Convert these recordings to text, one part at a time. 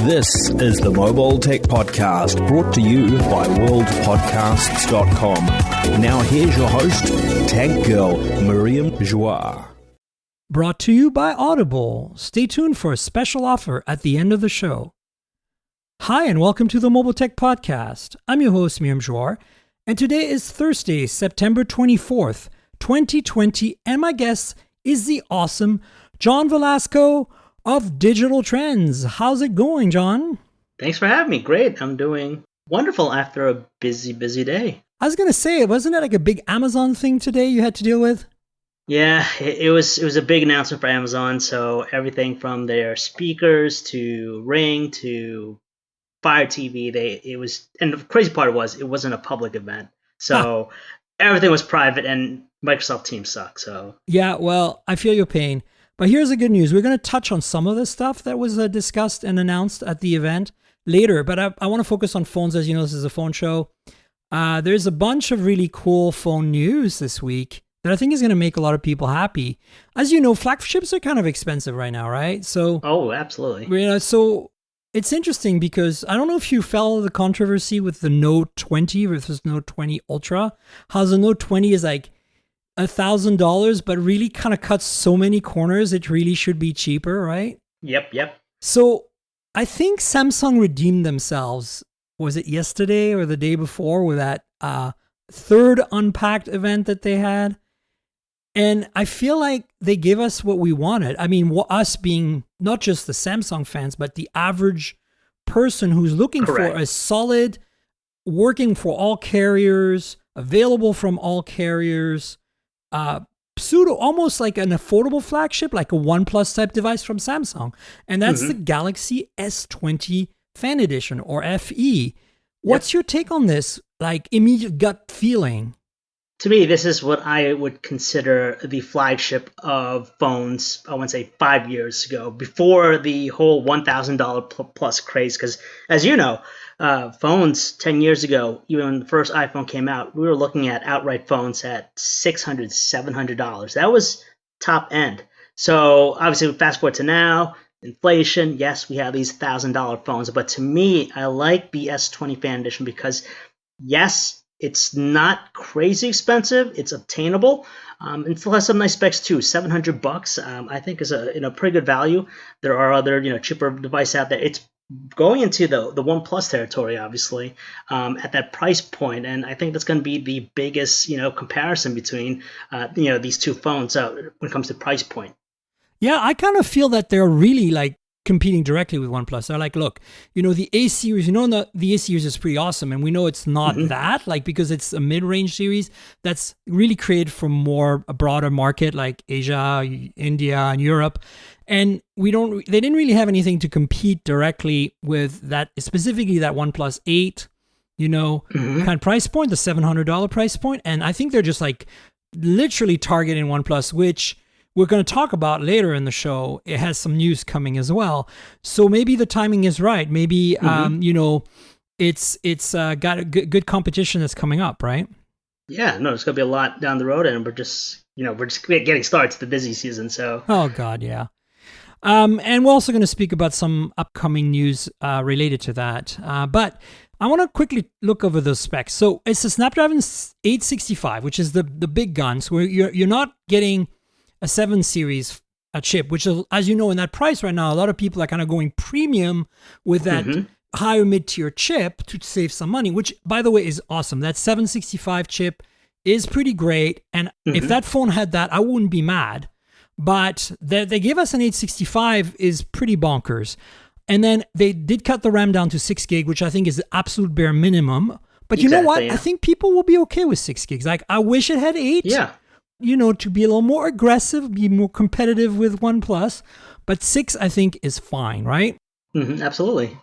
This is the Mobile Tech Podcast, brought to you by worldpodcasts.com. Now here's your host, Tech Girl, Miriam Joie. Brought to you by Audible. Stay tuned for a special offer at the end of the show. Hi, and welcome to the Mobile Tech Podcast. I'm your host, Miriam Joie, and today is Thursday, September 24th, 2020, and my guest is the awesome John Velasco of Digital Trends. How's it going, John? Thanks for having me. Great. I'm doing wonderful after a busy day. I was going to say, wasn't it like a big Amazon thing today you had to deal with? Yeah, it was a big announcement for Amazon. So everything from their speakers to Ring to Fire TV, and the crazy part was it wasn't a public event. So everything was private, and Microsoft Teams sucks. So yeah, well, I feel your pain. But here's the good news. We're going to touch on some of the stuff that was discussed and announced at the event later. But I want to focus on phones. As you know, this is a phone show. There's a bunch of really cool phone news this week that I think is going to make a lot of people happy. As you know, flagships are kind of expensive right now, right? Oh, absolutely. So it's interesting because I don't know if you follow the controversy with the Note 20 versus Note 20 Ultra. How the Note 20 is like $1,000, but really kind of cuts so many corners, it really should be cheaper, right? Yep. So I think Samsung redeemed themselves. Was it yesterday or the day before with that third Unpacked event that they had? And I feel like they gave us what we wanted. I mean, us being not just the Samsung fans, but the average person who's looking Correct. for a solid, working for all carriers, available from all carriers, almost like an affordable flagship, like a OnePlus type device from Samsung. And that's the Galaxy S20 Fan Edition, or FE. What's your take on this, like, immediate gut feeling? To me, this is what I would consider the flagship of phones, I want to say 5 years ago, before the whole $1,000 plus craze. Because as you know, phones 10 years ago, even when the first iPhone came out, we were looking at outright phones at $600, $700. That was top end. So obviously, fast forward to now, inflation, yes, we have these $1,000 phones. But to me, I like the S20 Fan Edition because, yes, it's not crazy expensive. It's obtainable, and still has some nice specs too. $700, I think, is a pretty good value. There are other cheaper devices out there. It's going into the OnePlus territory, obviously, at that price point, and I think that's going to be the biggest comparison between these two phones when it comes to price point. Yeah, I kind of feel that they're really like competing directly with OnePlus. They're like, look, the A series, the A series is pretty awesome, and we know it's not that, like, because it's a mid-range series that's really created for a broader market like Asia, India, and Europe. And they didn't really have anything to compete directly with that, specifically that OnePlus 8, kind of price point, the $700 price point. And I think they're just like literally targeting OnePlus, which we're going to talk about later in the show. It has some news coming as well. So maybe the timing is right. Maybe, it's got a good competition that's coming up, right? Yeah, no, there's going to be a lot down the road, and we're just getting started. It's the busy season, so. Oh, God, yeah. And we're also going to speak about some upcoming news related to that. But I want to quickly look over those specs. So it's the Snapdragon 865, which is the big gun. So you're not getting a 7 series chip, which, as you know, in that price right now, a lot of people are kind of going premium with that higher mid-tier chip to save some money, which, by the way, is awesome. That 765 chip is pretty great. And if that phone had that, I wouldn't be mad. But they gave us an 865 is pretty bonkers. And then they did cut the RAM down to 6 gig, which I think is the absolute bare minimum. But you know what? Yeah. I think people will be okay with 6 gigs. Like, I wish it had 8. Yeah. To be a little more aggressive, be more competitive with OnePlus. But 6, I think, is fine, right? Absolutely.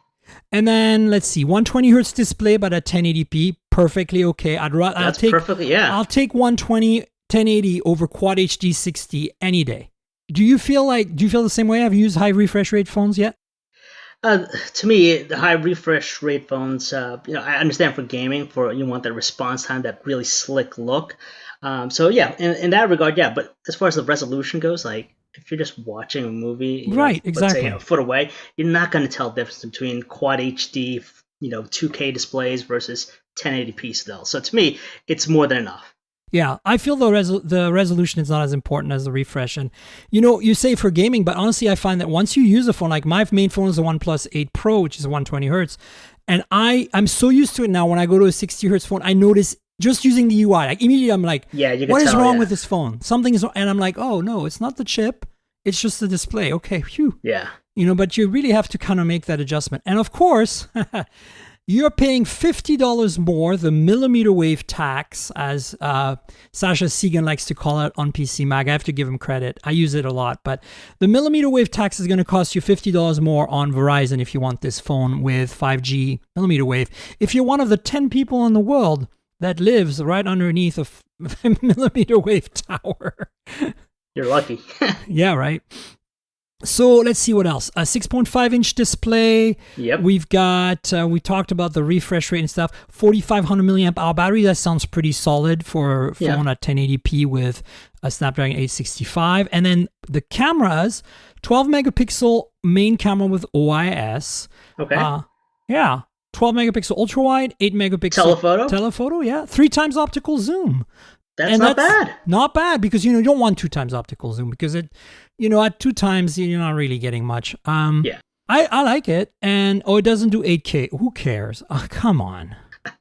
And then, let's see, 120 hertz display, but at 1080p, perfectly okay. I'll take 120, 1080 over Quad HD 60 any day. Do you feel the same way? Have you used high refresh rate phones yet? To me, the high refresh rate phones, I understand for gaming, you want that response time, that really slick look. So yeah, in that regard, yeah. But as far as the resolution goes, like if you're just watching a movie, Right, let's say exactly. a foot away, you're not going to tell the difference between quad HD, 2K displays versus 1080p still. So to me, it's more than enough. Yeah, I feel the resolution is not as important as the refresh. And, you say for gaming, but honestly, I find that once you use a phone, like my main phone is a OnePlus 8 Pro, which is 120 hertz. And I'm so used to it now when I go to a 60 hertz phone, I notice just using the UI, like immediately I'm like, Yeah, you can what is tell, wrong yeah. with this phone? Something is wrong. And I'm like, oh, no, it's not the chip. It's just the display. Okay, phew. Yeah. But you really have to kind of make that adjustment. And of course, you're paying $50 more, the millimeter wave tax, as Sasha Segan likes to call it on PC Mag. I have to give him credit. I use it a lot. But the millimeter wave tax is going to cost you $50 more on Verizon if you want this phone with 5G millimeter wave. If you're one of the 10 people in the world that lives right underneath a millimeter wave tower. You're lucky. Yeah, right. So let's see what else. A 6.5-inch display. Yep. We've got, we talked about the refresh rate and stuff. 4,500 milliamp hour battery. That sounds pretty solid for a phone at 1080p with a Snapdragon 865. And then the cameras, 12 megapixel main camera with OIS. Okay. 12 megapixel ultra wide, 8 megapixel telephoto. Yeah. 3 times optical zoom. That's not bad. Not bad because you don't want 2 times optical zoom because it, at 2 times you're not really getting much. Yeah. I like it, and it doesn't do 8K. Who cares? Oh, come on.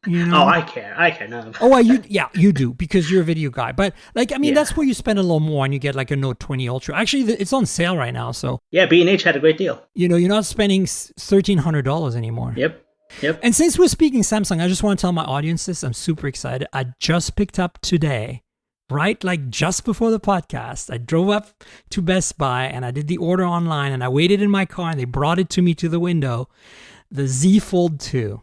Oh, I care. No. Oh, you do because you're a video guy. But that's where you spend a little more and you get like a Note 20 Ultra. Actually, it's on sale right now, so Yeah, B&H had a great deal. you're not spending $1,300 anymore. Yep. And since we're speaking Samsung, I just want to tell my audience this. I'm super excited. I just picked up today, right? Like just before the podcast, I drove up to Best Buy and I did the order online and I waited in my car and they brought it to me to the window. The Z Fold 2.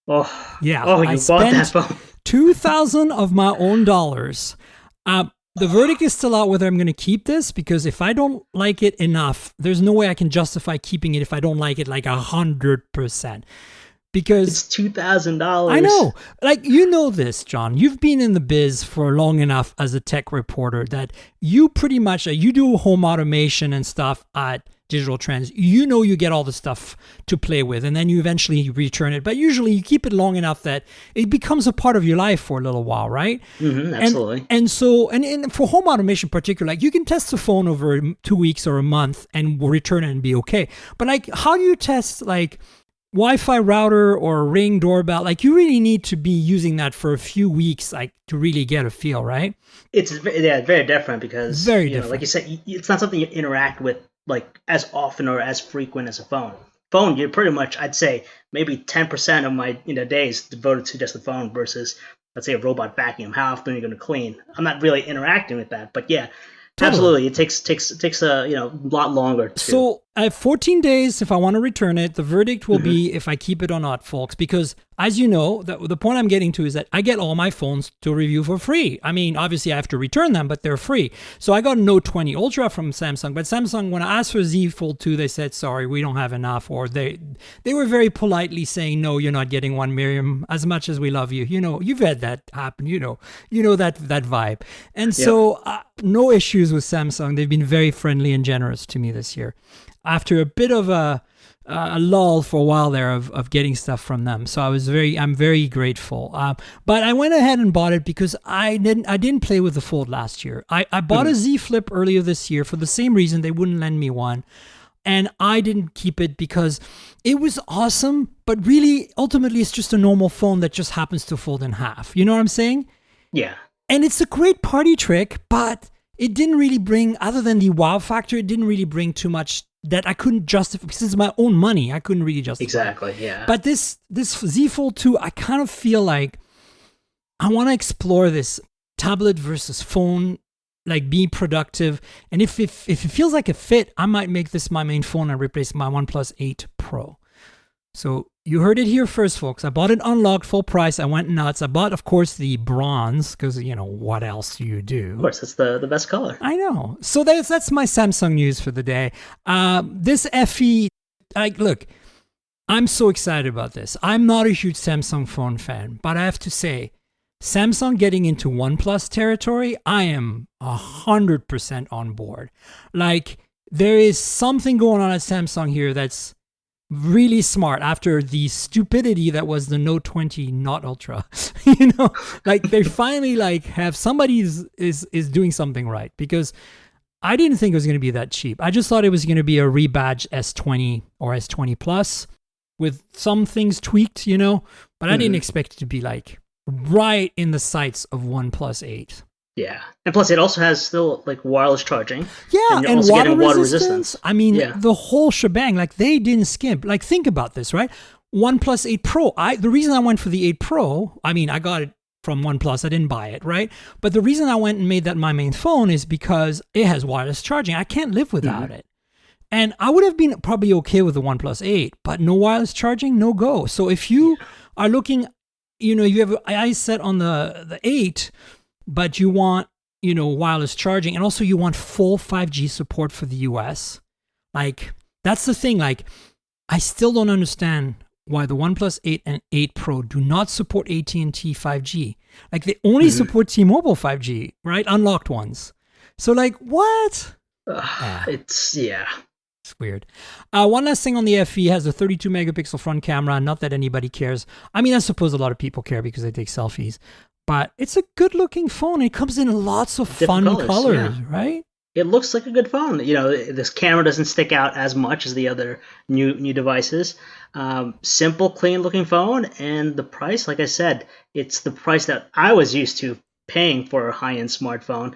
Oh, yeah. Oh, you bought that phone. $2,000 of my own dollars. The verdict is still out whether I'm going to keep this because if I don't like it enough, there's no way I can justify keeping it if I don't like it like 100%. Because it's $2,000. I know. This, John. You've been in the biz for long enough as a tech reporter that you pretty much, you do home automation and stuff at Digital Trends. You get all the stuff to play with and then you eventually return it. But usually you keep it long enough that it becomes a part of your life for a little while, right? Mm-hmm, absolutely. And so, and for home automation in particular, you can test the phone over 2 weeks or a month and return it and be okay. But how do you test Wi-Fi router or Ring doorbell? You really need to be using that for a few weeks, to really get a feel, right? It's very different because very different. Like you said, it's not something you interact with as often or as frequent as a phone. Phone, you're pretty much, I'd say, maybe 10% of my days devoted to just the phone versus, let's say, a robot vacuum. How often are you going to clean? I'm not really interacting with that, but yeah. Totally. Absolutely, it takes a lot longer. So I have 14 days if I want to return it. The verdict will be if I keep it or not, folks. Because as you know, the point I'm getting to is that I get all my phones to review for free. I mean, obviously I have to return them, but they're free. So I got a Note 20 Ultra from Samsung, but Samsung, when I asked for Z Fold 2, they said sorry, we don't have enough, or they were very politely saying no, you're not getting one, Miriam. As much as we love you, you've had that happen. You know that vibe, and so no issues with Samsung. They've been very friendly and generous to me this year. After a bit of a lull for a while there of getting stuff from them, so I'm very grateful. But I went ahead and bought it because I didn't play with the Fold last year. I bought a Z Flip earlier this year for the same reason. They wouldn't lend me one, and I didn't keep it because it was awesome. But really, ultimately, it's just a normal phone that just happens to fold in half. You know what I'm saying? Yeah. And it's a great party trick, but it didn't really bring, other than the wow factor, it didn't really bring too much that I couldn't justify because it's my own money. I couldn't really justify. Exactly, yeah. But this Z Fold 2, I kind of feel like I want to explore this tablet versus phone, be productive. And if it feels like a fit, I might make this my main phone and replace my OnePlus 8 Pro. So you heard it here first, folks. I bought it unlocked, full price. I went nuts. I bought, of course, the bronze because, what else do you do? Of course, it's the best color. I know. So that's my Samsung news for the day. This FE, look, I'm so excited about this. I'm not a huge Samsung phone fan, but I have to say, Samsung getting into OnePlus territory, I am 100% on board. Like, there is something going on at Samsung here that's really smart after the stupidity that was the Note 20 Not Ultra. Like they finally like have somebody is doing something right, because I didn't think it was going to be that cheap. I just thought it was going to be a rebadged S20 or S20 Plus with some things tweaked, but I didn't expect it to be like right in the sights of OnePlus 8. Yeah, and plus it also has still like wireless charging. Yeah, and water resistance. I mean, the whole shebang. Like they didn't skimp. Like think about this, right? OnePlus 8 Pro. The reason I went for the 8 Pro, I mean, I got it from OnePlus. I didn't buy it, right? But the reason I went and made that my main phone is because it has wireless charging. I can't live without it. And I would have been probably okay with the OnePlus 8, but no wireless charging, no go. So if you are looking, you have I set on the 8, but you want, wireless charging, and also you want full 5G support for the US. Like, that's the thing. Like, I still don't understand why the OnePlus 8 and 8 Pro do not support AT&T 5G. Like, they only support T-Mobile 5G, right? Unlocked ones. So, like, what? It's weird. One last thing on the FE, has a 32 megapixel front camera. Not that anybody cares. I mean, I suppose a lot of people care because they take selfies. But it's a good looking phone. It comes in lots of fun colors, right? It looks like a good phone. This camera doesn't stick out as much as the other new devices. Simple, clean looking phone. And the price, like I said, it's the price that I was used to paying for a high-end smartphone,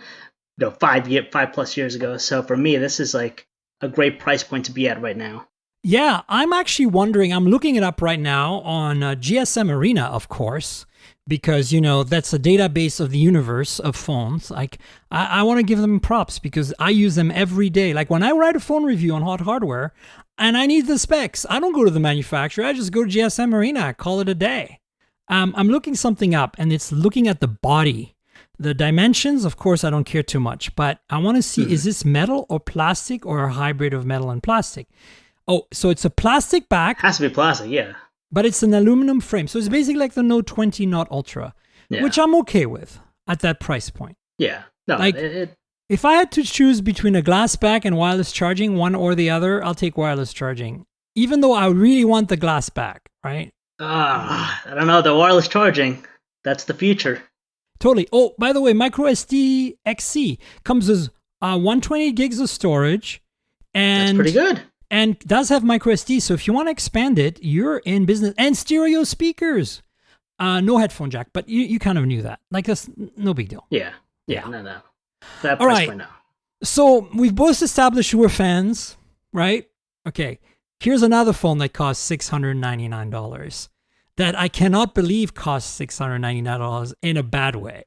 5+ years ago. So for me, this is like a great price point to be at right now. Yeah, I'm actually wondering, I'm looking it up right now on GSM Arena, of course, because, that's a database of the universe of phones. Like, I want to give them props because I use them every day. Like, when I write a phone review on Hot Hardware and I need the specs, I don't go to the manufacturer. I just go to GSM Arena, call it a day. I'm looking something up, and it's looking at the body. The dimensions, of course, I don't care too much, but I want to see, is this metal or plastic or a hybrid of metal and plastic? Oh, so it's a plastic back. Has to be plastic, yeah. But it's an aluminum frame. So it's basically like the Note 20 Not Ultra, which I'm okay with at that price point. Yeah. No, like, if I had to choose between a glass back and wireless charging, one or the other, I'll take wireless charging, even though I really want the glass back, right? I don't know. The wireless charging, that's the future. Totally. Oh, by the way, microSD XC comes as 128 gigs of storage. And that's pretty good. And does have microSD, so if you want to expand it, you're in business. And stereo speakers. No headphone jack, but you kind of knew that. Like, that's no big deal. Yeah. No. That price point now. So we've both established we're fans, right? Okay. Here's another phone that costs $699 that I cannot believe costs $699 in a bad way.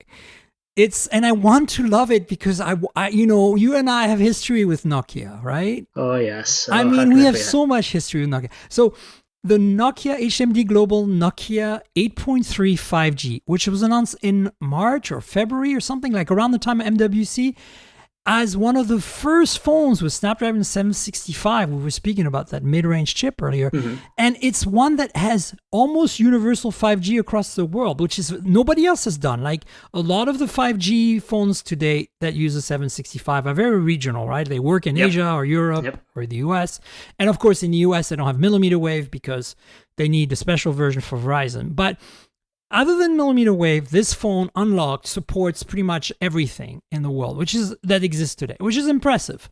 And I want to love it because I you and I have history with Nokia, right? Oh, yes. I mean, we have so much history with Nokia. So the Nokia HMD Global Nokia 8.3 5G, which was announced in March or February or something, like around the time of MWC, as one of the first phones with Snapdragon 765. We were speaking about that mid-range chip earlier. And it's one that has almost universal 5G across the world, which is nobody else has done. Like, a lot of the 5G phones today that use a 765 are very regional, right? They work in Asia or Europe or the US. And of course, in the US, they don't have millimeter wave because they need a special version for Verizon. But other than millimeter wave, this phone unlocked supports pretty much everything in the world, that exists today, which is impressive.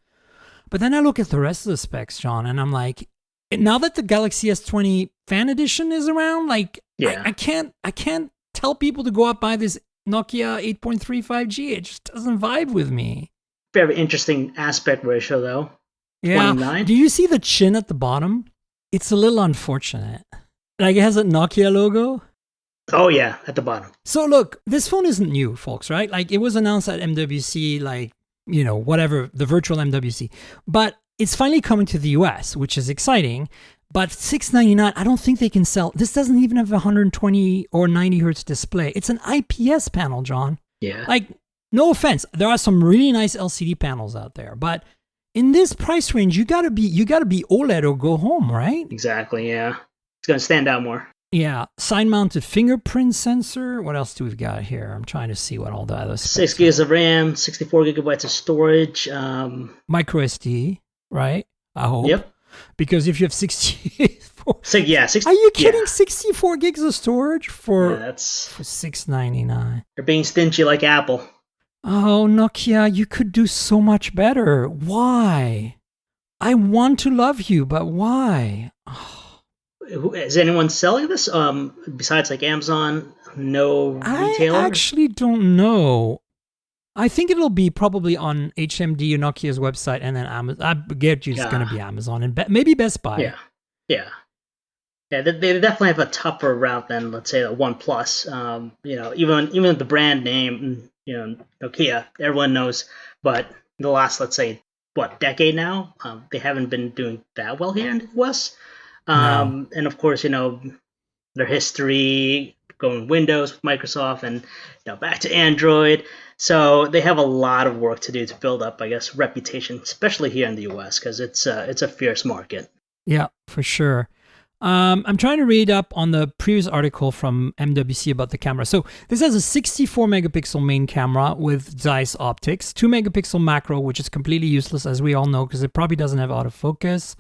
But then I look at the rest of the specs, John, and I'm like, now that the Galaxy S20 Fan Edition is around, like, I can't tell people to go out buy this Nokia 8.3 5G. It just doesn't vibe with me. Very interesting aspect ratio, though. Yeah. 29. Do you see the chin at the bottom? It's a little unfortunate. Like, it has a Nokia logo. Oh, yeah, at the bottom. So look, this phone isn't new, folks, right? Like, it was announced at MWC, like, whatever, the virtual MWC. But it's finally coming to the US, which is exciting. But $699, I don't think they can sell. This doesn't even have a 120 or 90 hertz display. It's an IPS panel, John. Yeah. Like, no offense. There are some really nice LCD panels out there. But in this price range, you gotta be OLED or go home, right? Exactly, yeah. It's going to stand out more. Yeah, side-mounted fingerprint sensor. What else do we got here? I'm trying to see what all the other 6 specs are. gigs of RAM, 64 gigabytes of storage. Micro SD, right? I hope. Yep. Because if you have 64, Are are you kidding? 64 gigs of storage for $699. You're being stingy like Apple. Oh, Nokia, you could do so much better. Why? I want to love you, but why? Is anyone selling this? Besides like Amazon, no retailer? I actually don't know. I think it'll be probably on HMD or Nokia's website, and then Amazon. I get you it's going to be Amazon and maybe Best Buy. Yeah. They definitely have a tougher route than, let's say, the OnePlus. Even the brand name, Nokia, everyone knows. But the last, let's say, decade now, they haven't been doing that well here in the US. No. And of course, their history going Windows with Microsoft and back to Android. So they have a lot of work to do to build up, I guess, reputation, especially here in the US, because it's a fierce market. Yeah, for sure. I'm trying to read up on the previous article from MWC about the camera. So this has a 64 megapixel main camera with Zeiss optics, 2 megapixel macro, which is completely useless, as we all know, because it probably doesn't have autofocus.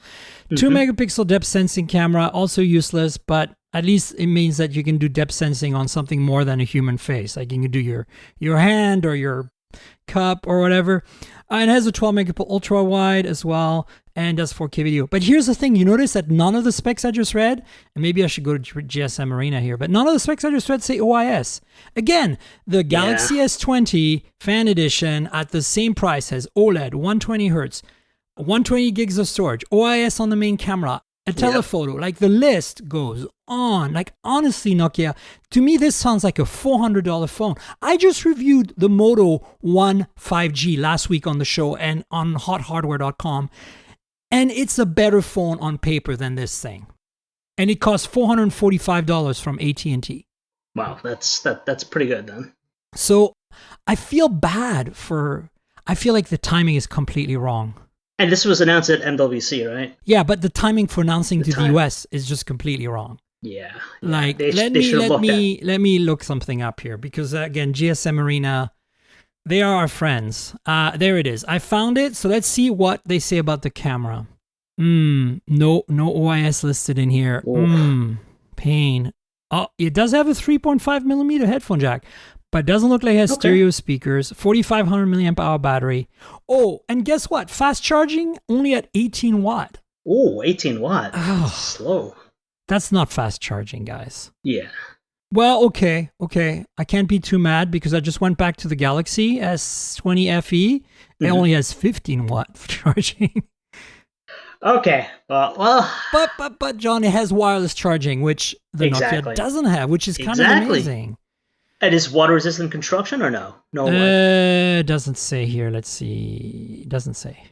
2 megapixel depth sensing camera, also useless, but at least it means that you can do depth sensing on something more than a human face. Like you can do your hand or your cup or whatever. It has a 12 megapixel ultra wide as well, and does 4K video. But here's the thing: you notice that none of the specs I just read, and maybe I should go to GSM Arena here, but none of the specs I just read say OIS. Again, the Galaxy S20 Fan Edition at the same price has OLED, 120 hertz, 120 gigs of storage, OIS on the main camera, a telephoto. Like the list goes on. Like honestly, Nokia, to me this sounds like a $400 phone. I just reviewed the Moto One 5G last week on the show and on hothardware.com, and it's a better phone on paper than this thing. And it costs $445 from AT&T. Wow, that's pretty good then. So I feel like the timing is completely wrong. And this was announced at MWC, right? Yeah, but the timing for announcing to the US is just completely wrong. Yeah. Like let me look something up here, because again, GSM Arena, they are our friends. There it is. I found it. So let's see what they say about the camera. No OIS listed in here. Pain. Oh, it does have a 3.5 millimeter headphone jack, but it doesn't look like it has stereo speakers. 4,500 milliamp hour battery. Oh, and guess what? Fast charging only at 18 watt. Oh, 18 watt. Oh, slow. That's not fast charging, guys. Yeah. Well, okay. I can't be too mad, because I just went back to the Galaxy S20 FE. It only has 15 watt charging. Okay. Well. But John, it has wireless charging, which the Nokia doesn't have, which is kind of amazing. And is water resistant construction or no? No. It doesn't say here. Let's see. It doesn't say.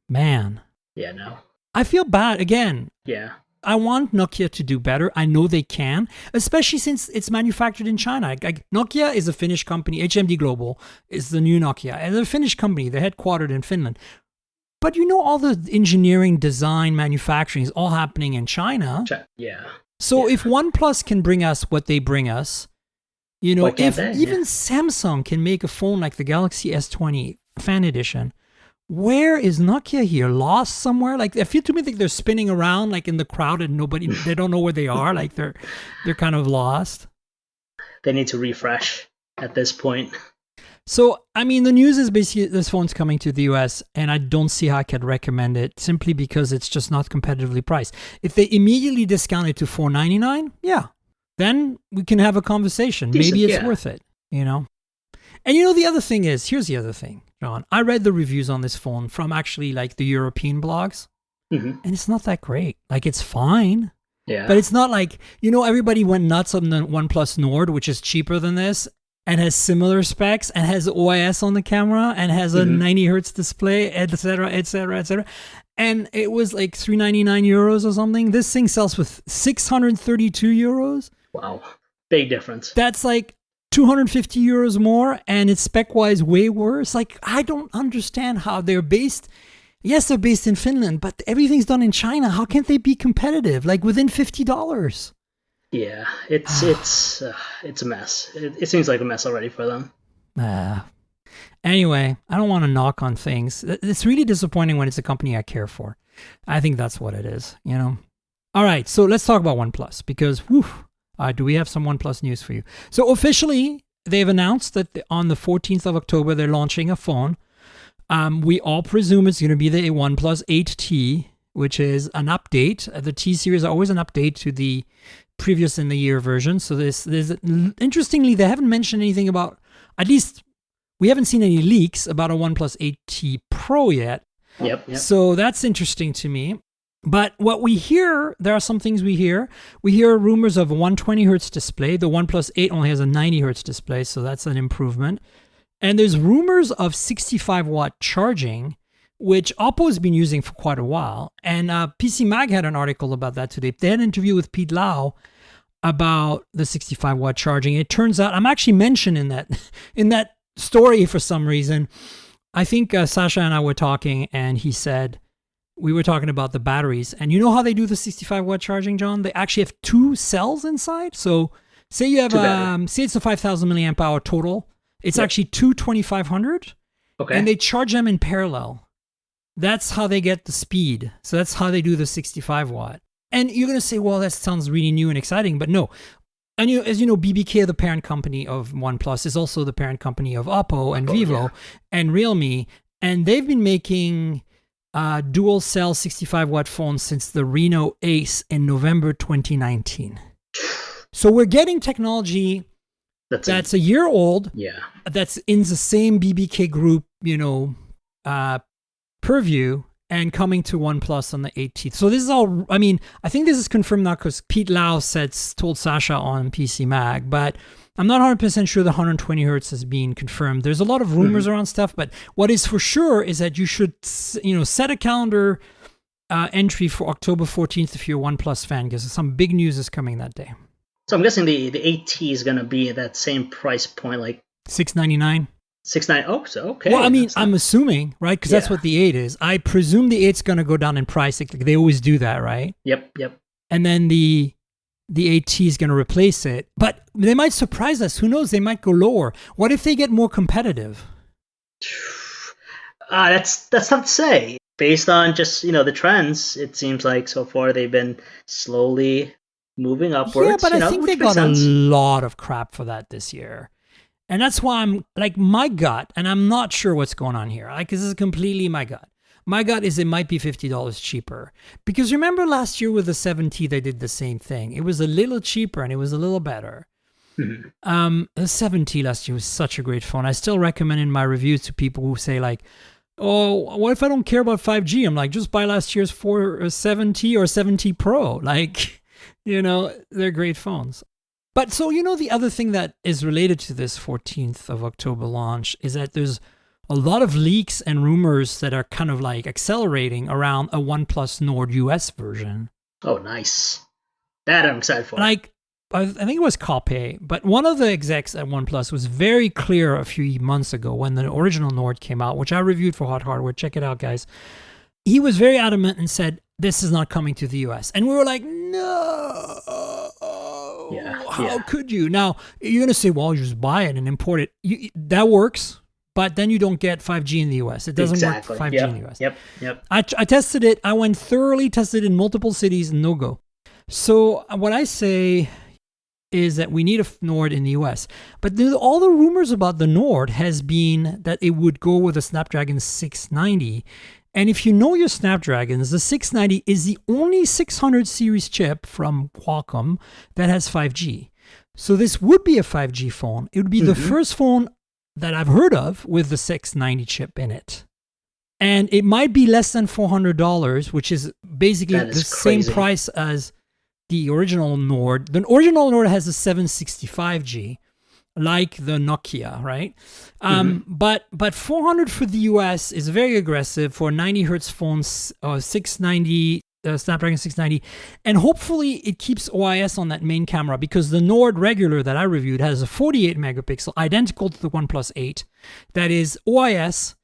Man. Yeah. No. I feel bad again. Yeah. I want Nokia to do better. I know they can, especially since it's manufactured in China. Like Nokia is a Finnish company. HMD Global is the new Nokia. And they're a Finnish company. They're headquartered in Finland. But all the engineering, design, manufacturing is all happening in China. Yeah. So if OnePlus can bring us what they bring us, if even Samsung can make a phone like the Galaxy S20 Fan Edition, where is Nokia here? Lost somewhere? Like I feel to me like they're spinning around like in the crowd and they don't know where they are. Like they're kind of lost. They need to refresh at this point. So, I mean, the news is basically this phone's coming to the US, and I don't see how I could recommend it simply because it's just not competitively priced. If they immediately discount it to $499, then we can have a conversation. Maybe it's worth it, And the other thing is, here's the other thing, John. I read the reviews on this phone from actually like the European blogs, and it's not that great. Like it's fine. Yeah. But it's not like, everybody went nuts on the OnePlus Nord, which is cheaper than this and has similar specs and has OIS on the camera and has a 90 hertz display, etc., etc., etc. And it was like 399 euros or something. This thing sells for 632 euros. Wow. Big difference. That's like 250 euros more, and it's spec-wise way worse. Like, I don't understand how they're based. Yes, they're based in Finland, but everything's done in China. How can't they be competitive? Like, within $50? Yeah, it's a mess. It seems like a mess already for them. Anyway, I don't want to knock on things. It's really disappointing when it's a company I care for. I think that's what it is, you know. All right, so let's talk about OnePlus because, do we have some OnePlus news for you? So officially, they've announced that on the 14th of October, they're launching a phone. We all presume it's going to be the OnePlus 8T, which is an update. The T series are always an update to the previous in the year version. So there's interestingly, they haven't mentioned anything about, at least we haven't seen any leaks about a OnePlus 8T Pro yet. Yep. So that's interesting to me. But what we hear, there are some things we hear. We hear rumors of a 120 hertz display. The OnePlus 8 only has a 90 hertz display, so that's an improvement. And there's rumors of 65 watt charging, which Oppo has been using for quite a while. And PC Mag had an article about that today. They had an interview with Pete Lau about the 65 watt charging. It turns out I'm actually mentioned in that story for some reason. I think Sasha and I were talking, and he said, we were talking about the batteries. And you know how they do the 65 watt charging, John? They actually have two cells inside. So say you have, say it's a 5,000 milliamp hour total. It's actually two 2,500. Okay. And they charge them in parallel. That's how they get the speed. So that's how they do the 65 watt. And you're going to say, well, that sounds really new and exciting, but no. And as you know, BBK, the parent company of OnePlus, is also the parent company of Oppo and Vivo and Realme. And they've been making dual cell 65 watt phones since the Reno Ace in November 2019. So we're getting technology that's a year old. Yeah. That's in the same BBK group, purview, and coming to OnePlus on the 18th. So this is all, I mean, I think this is confirmed now because Pete Lau told Sasha on PC Mag, but I'm not 100% sure the 120 hertz has been confirmed. There's a lot of rumors around stuff, but what is for sure is that you should, set a calendar entry for October 14th if you're a OnePlus fan, because some big news is coming that day. So I'm guessing the 8T is going to be at that same price point, like $699. $699. Oh, so okay. Well, I mean, I'm assuming, right? Because that's what the 8 is. I presume the 8's going to go down in price. They always do that, right? Yep. And then the 8T is going to replace it. But they might surprise us. Who knows? They might go lower. What if they get more competitive? That's tough to say. Based on just, the trends, it seems like so far they've been slowly moving upwards. Yeah, but I think they got a lot of crap for that this year. And that's why I'm like, my gut, and I'm not sure what's going on here, because this is completely my gut. My gut is it might be $50 cheaper. Because remember last year with the 7T, they did the same thing. It was a little cheaper and it was a little better. The 7T last year was such a great phone. I still recommend in my reviews to people who say like, oh, what if I don't care about 5G? I'm like, just buy last year's 7T or 7T Pro. Like, they're great phones. But so, the other thing that is related to this 14th of October launch is that there's a lot of leaks and rumors that are kind of like accelerating around a OnePlus Nord US version. Oh, nice. That I'm excited for. Like, I think it was Calpe, but one of the execs at OnePlus was very clear a few months ago when the original Nord came out, which I reviewed for Hot Hardware. Check it out, guys. He was very adamant and said, this is not coming to the US. And we were like, no. How could you? Now, you're going to say, well, you just buy it and import it. That works, but then you don't get 5G in the US. It doesn't work for 5G in the US. Yep. I tested it. I went thoroughly tested in multiple cities, no go. So what I say is that we need a Nord in the US. But all the rumors about the Nord has been that it would go with a Snapdragon 690. And if you know your Snapdragons, the 690 is the only 600 series chip from Qualcomm that has 5G. So this would be a 5G phone. It would be the first phone that I've heard of with the 690 chip in it. And it might be less than $400, which is basically the same price as the original Nord. The original Nord has a 765G. Like the Nokia, right? But 400 for the US is very aggressive for 90 hertz phones, 690, Snapdragon 690, and hopefully it keeps OIS on that main camera because the Nord regular that I reviewed has a 48 megapixel, identical to the OnePlus 8, that is OIS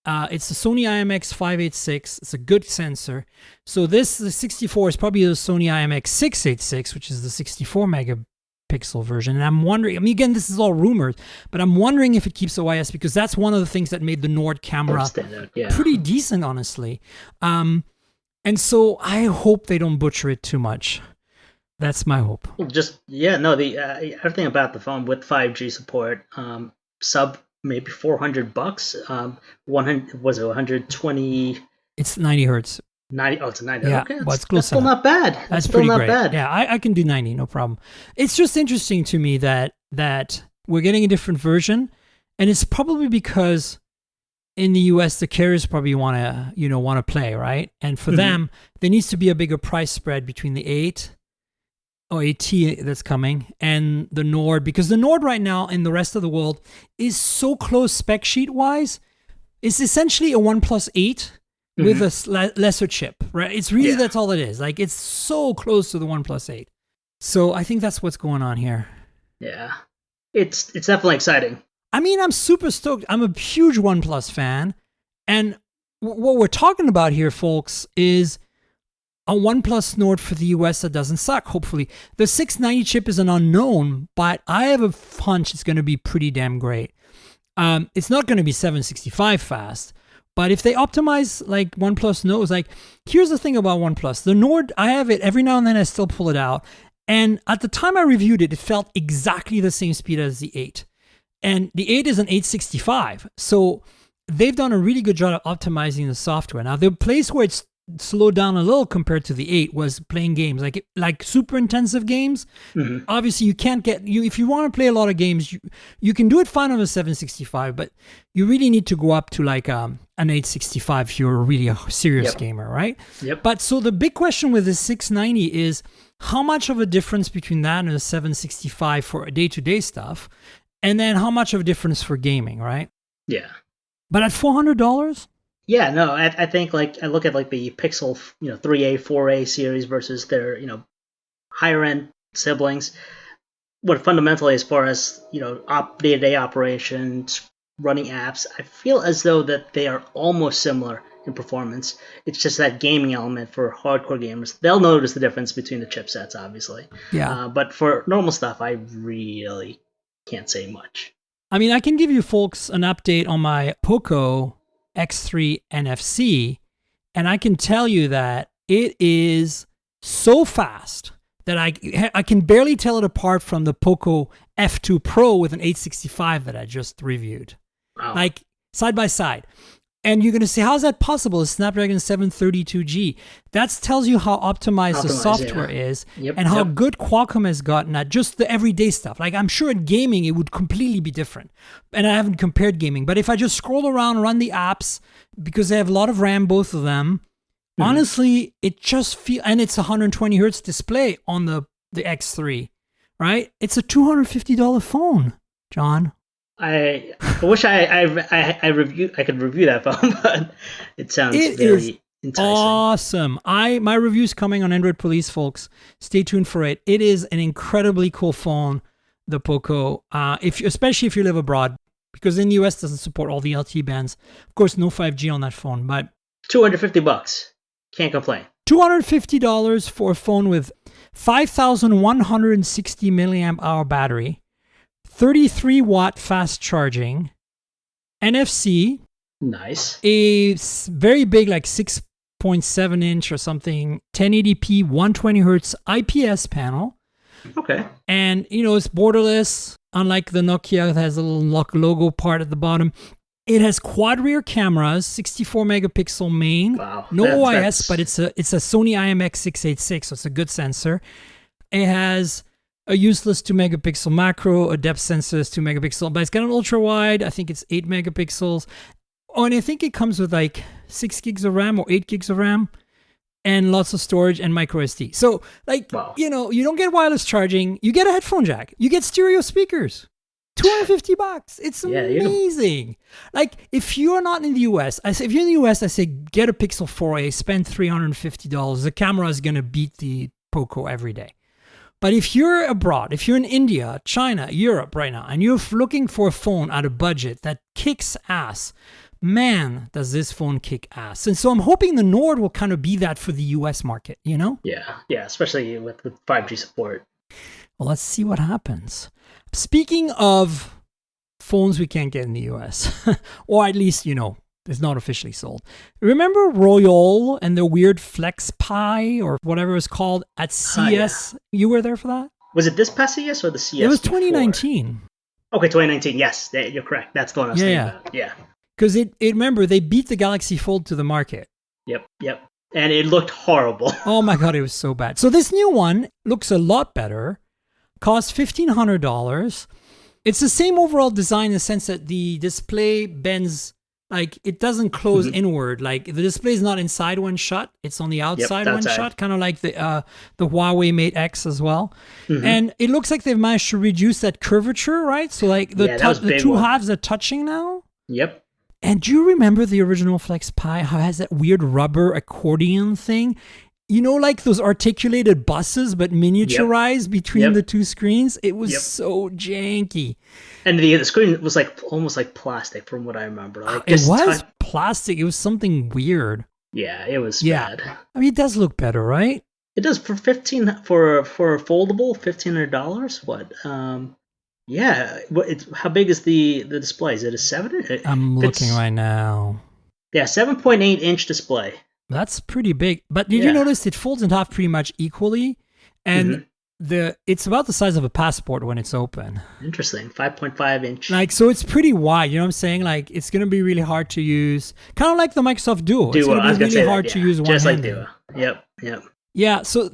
It's the Sony IMX586. It's a good sensor. So the 64 is probably the Sony IMX686, which is the 64 megapixel version. And I'm wondering, I mean, again, this is all rumors, but I'm wondering if it keeps OIS, because that's one of the things that made the Nord camera pretty decent, honestly. And so I hope they don't butcher it too much. That's my hope. The other thing about the phone with 5G support, sub maybe $400. 120? It's 90 hertz. 90. Oh, it's a 90. Yeah, Okay, well, it's close. That's still not bad. That's still pretty not great. bad. Yeah, I can do 90, no problem. It's just interesting to me that we're getting a different version, and it's probably because in the US the carriers probably want to play, right? And for them, there needs to be a bigger price spread between the 8T that's coming and the Nord, because the Nord right now in the rest of the world is so close spec sheet wise. It's essentially a OnePlus 8 with a lesser chip, right? It's really, that's all it is. Like, it's so close to the OnePlus 8. So I think that's what's going on here. Yeah, it's definitely exciting. I mean, I'm super stoked. I'm a huge OnePlus fan. And what we're talking about here, folks, is a OnePlus Nord for the US that doesn't suck, hopefully. The 690 chip is an unknown, but I have a hunch it's going to be pretty damn great. It's not going to be 765 fast, but if they optimize like OnePlus knows, like, here's the thing about OnePlus. The Nord, I have it every now and then, I still pull it out. And at the time I reviewed it, it felt exactly the same speed as the 8. And the 8 is an 865. So they've done a really good job of optimizing the software. Now, the place where it's slowed down a little compared to the 8 was playing games, like super intensive games. Obviously, you can't get, if you want to play a lot of games, you can do it fine on a 765, but you really need to go up to like an 865 if you're really a serious gamer, right? But so the big question with the 690 is how much of a difference between that and a 765 for day-to-day stuff, and then how much of a difference for gaming, right? Yeah. But at $400? Yeah, no, I think, like, I look at like the Pixel, 3A, 4A series versus their, higher end siblings. What fundamentally, as far as, day-to-day operations, running apps, I feel as though that they are almost similar in performance. It's just that gaming element for hardcore gamers. They'll notice the difference between the chipsets, obviously. Yeah. But for normal stuff, I really can't say much. I mean, I can give you folks an update on my Poco X3 NFC, and I can tell you that it is so fast that I can barely tell it apart from the Poco F2 Pro with an 865 that I just reviewed. Wow. Like, side by side. And you're going to say, how's that possible? It's Snapdragon 732G. That tells you how optimized the software is, and how good Qualcomm has gotten at just the everyday stuff. Like, I'm sure at gaming, it would completely be different. And I haven't compared gaming. But if I just scroll around, run the apps, because they have a lot of RAM, both of them, honestly, it just feels... And it's a 120 hertz display on the X3, right? It's a $250 phone, John. I wish I could review that phone, but it sounds very enticing. Awesome. My review's coming on Android Police, folks. Stay tuned for it. It is an incredibly cool phone, the Poco. Especially if you live abroad, because in the US it doesn't support all the LTE bands. Of course, no 5G on that phone, but $250. Can't complain. $250 for a phone with 5,160 milliamp hour battery. 33 watt fast charging, NFC, nice, a very big, like 6.7 inch or something, 1080p, 120 hertz IPS panel. Okay. And, it's borderless, unlike the Nokia that has a little logo part at the bottom. It has quad rear cameras, 64 megapixel main. Wow. No OIS, but it's a Sony IMX686, so it's a good sensor. It has a useless 2 megapixel macro, a depth sensor is 2 megapixel, but it's got an ultra wide. I think it's 8 megapixels. Oh, and I think it comes with like 6 gigs of RAM or 8 gigs of RAM and lots of storage and micro SD. So, like, you don't get wireless charging. You get a headphone jack. You get stereo speakers. $250. It's amazing. Like, if you're not in the US, if you're in the US, I say get a Pixel 4a, spend $350. The camera is going to beat the Poco every day. But if you're abroad, if you're in India, China, Europe right now, and you're looking for a phone at a budget that kicks ass, man, does this phone kick ass. And so I'm hoping the Nord will kind of be that for the US market, you know? Yeah, especially with 5G support. Well, let's see what happens. Speaking of phones we can't get in the US, or at least, it's not officially sold. Remember Royole and the weird Flex Pi or whatever it's called at CS? Yeah. You were there for that? Was it this past CS or the CS? It was 2019. Okay, 2019. Yes, you're correct. That's the one I was thinking about. Yeah. Because remember, they beat the Galaxy Fold to the market. Yep. And it looked horrible. Oh my God, it was so bad. So this new one looks a lot better. Costs $1,500. It's the same overall design in the sense that the display bends, like it doesn't close inward. Like the display is not inside one shut; it's on the outside one shut, kind of like the Huawei Mate X as well. And it looks like they've managed to reduce that curvature, right? So like the two halves are touching now. Yep. And do you remember the original Flex Pi? How it has that weird rubber accordion thing? Like those articulated buses, but miniaturized between the two screens? It was so janky. And the screen was almost like plastic from what I remember. It was plastic. It was something weird. Yeah, it was bad. I mean, it does look better, right? It does for foldable, $1,500. What? Yeah. How big is the display? Is it a 7? I'm looking right now. Yeah, 7.8-inch display. That's pretty big. But did you notice it folds in half pretty much equally? And it's about the size of a passport when it's open. Interesting. 5.5-inch. So it's pretty wide. You know what I'm saying? It's going to be really hard to use. Kind of like the Microsoft Duo. It's going to be really hard to use one-handed. Just like Duo. Yep. Yeah, so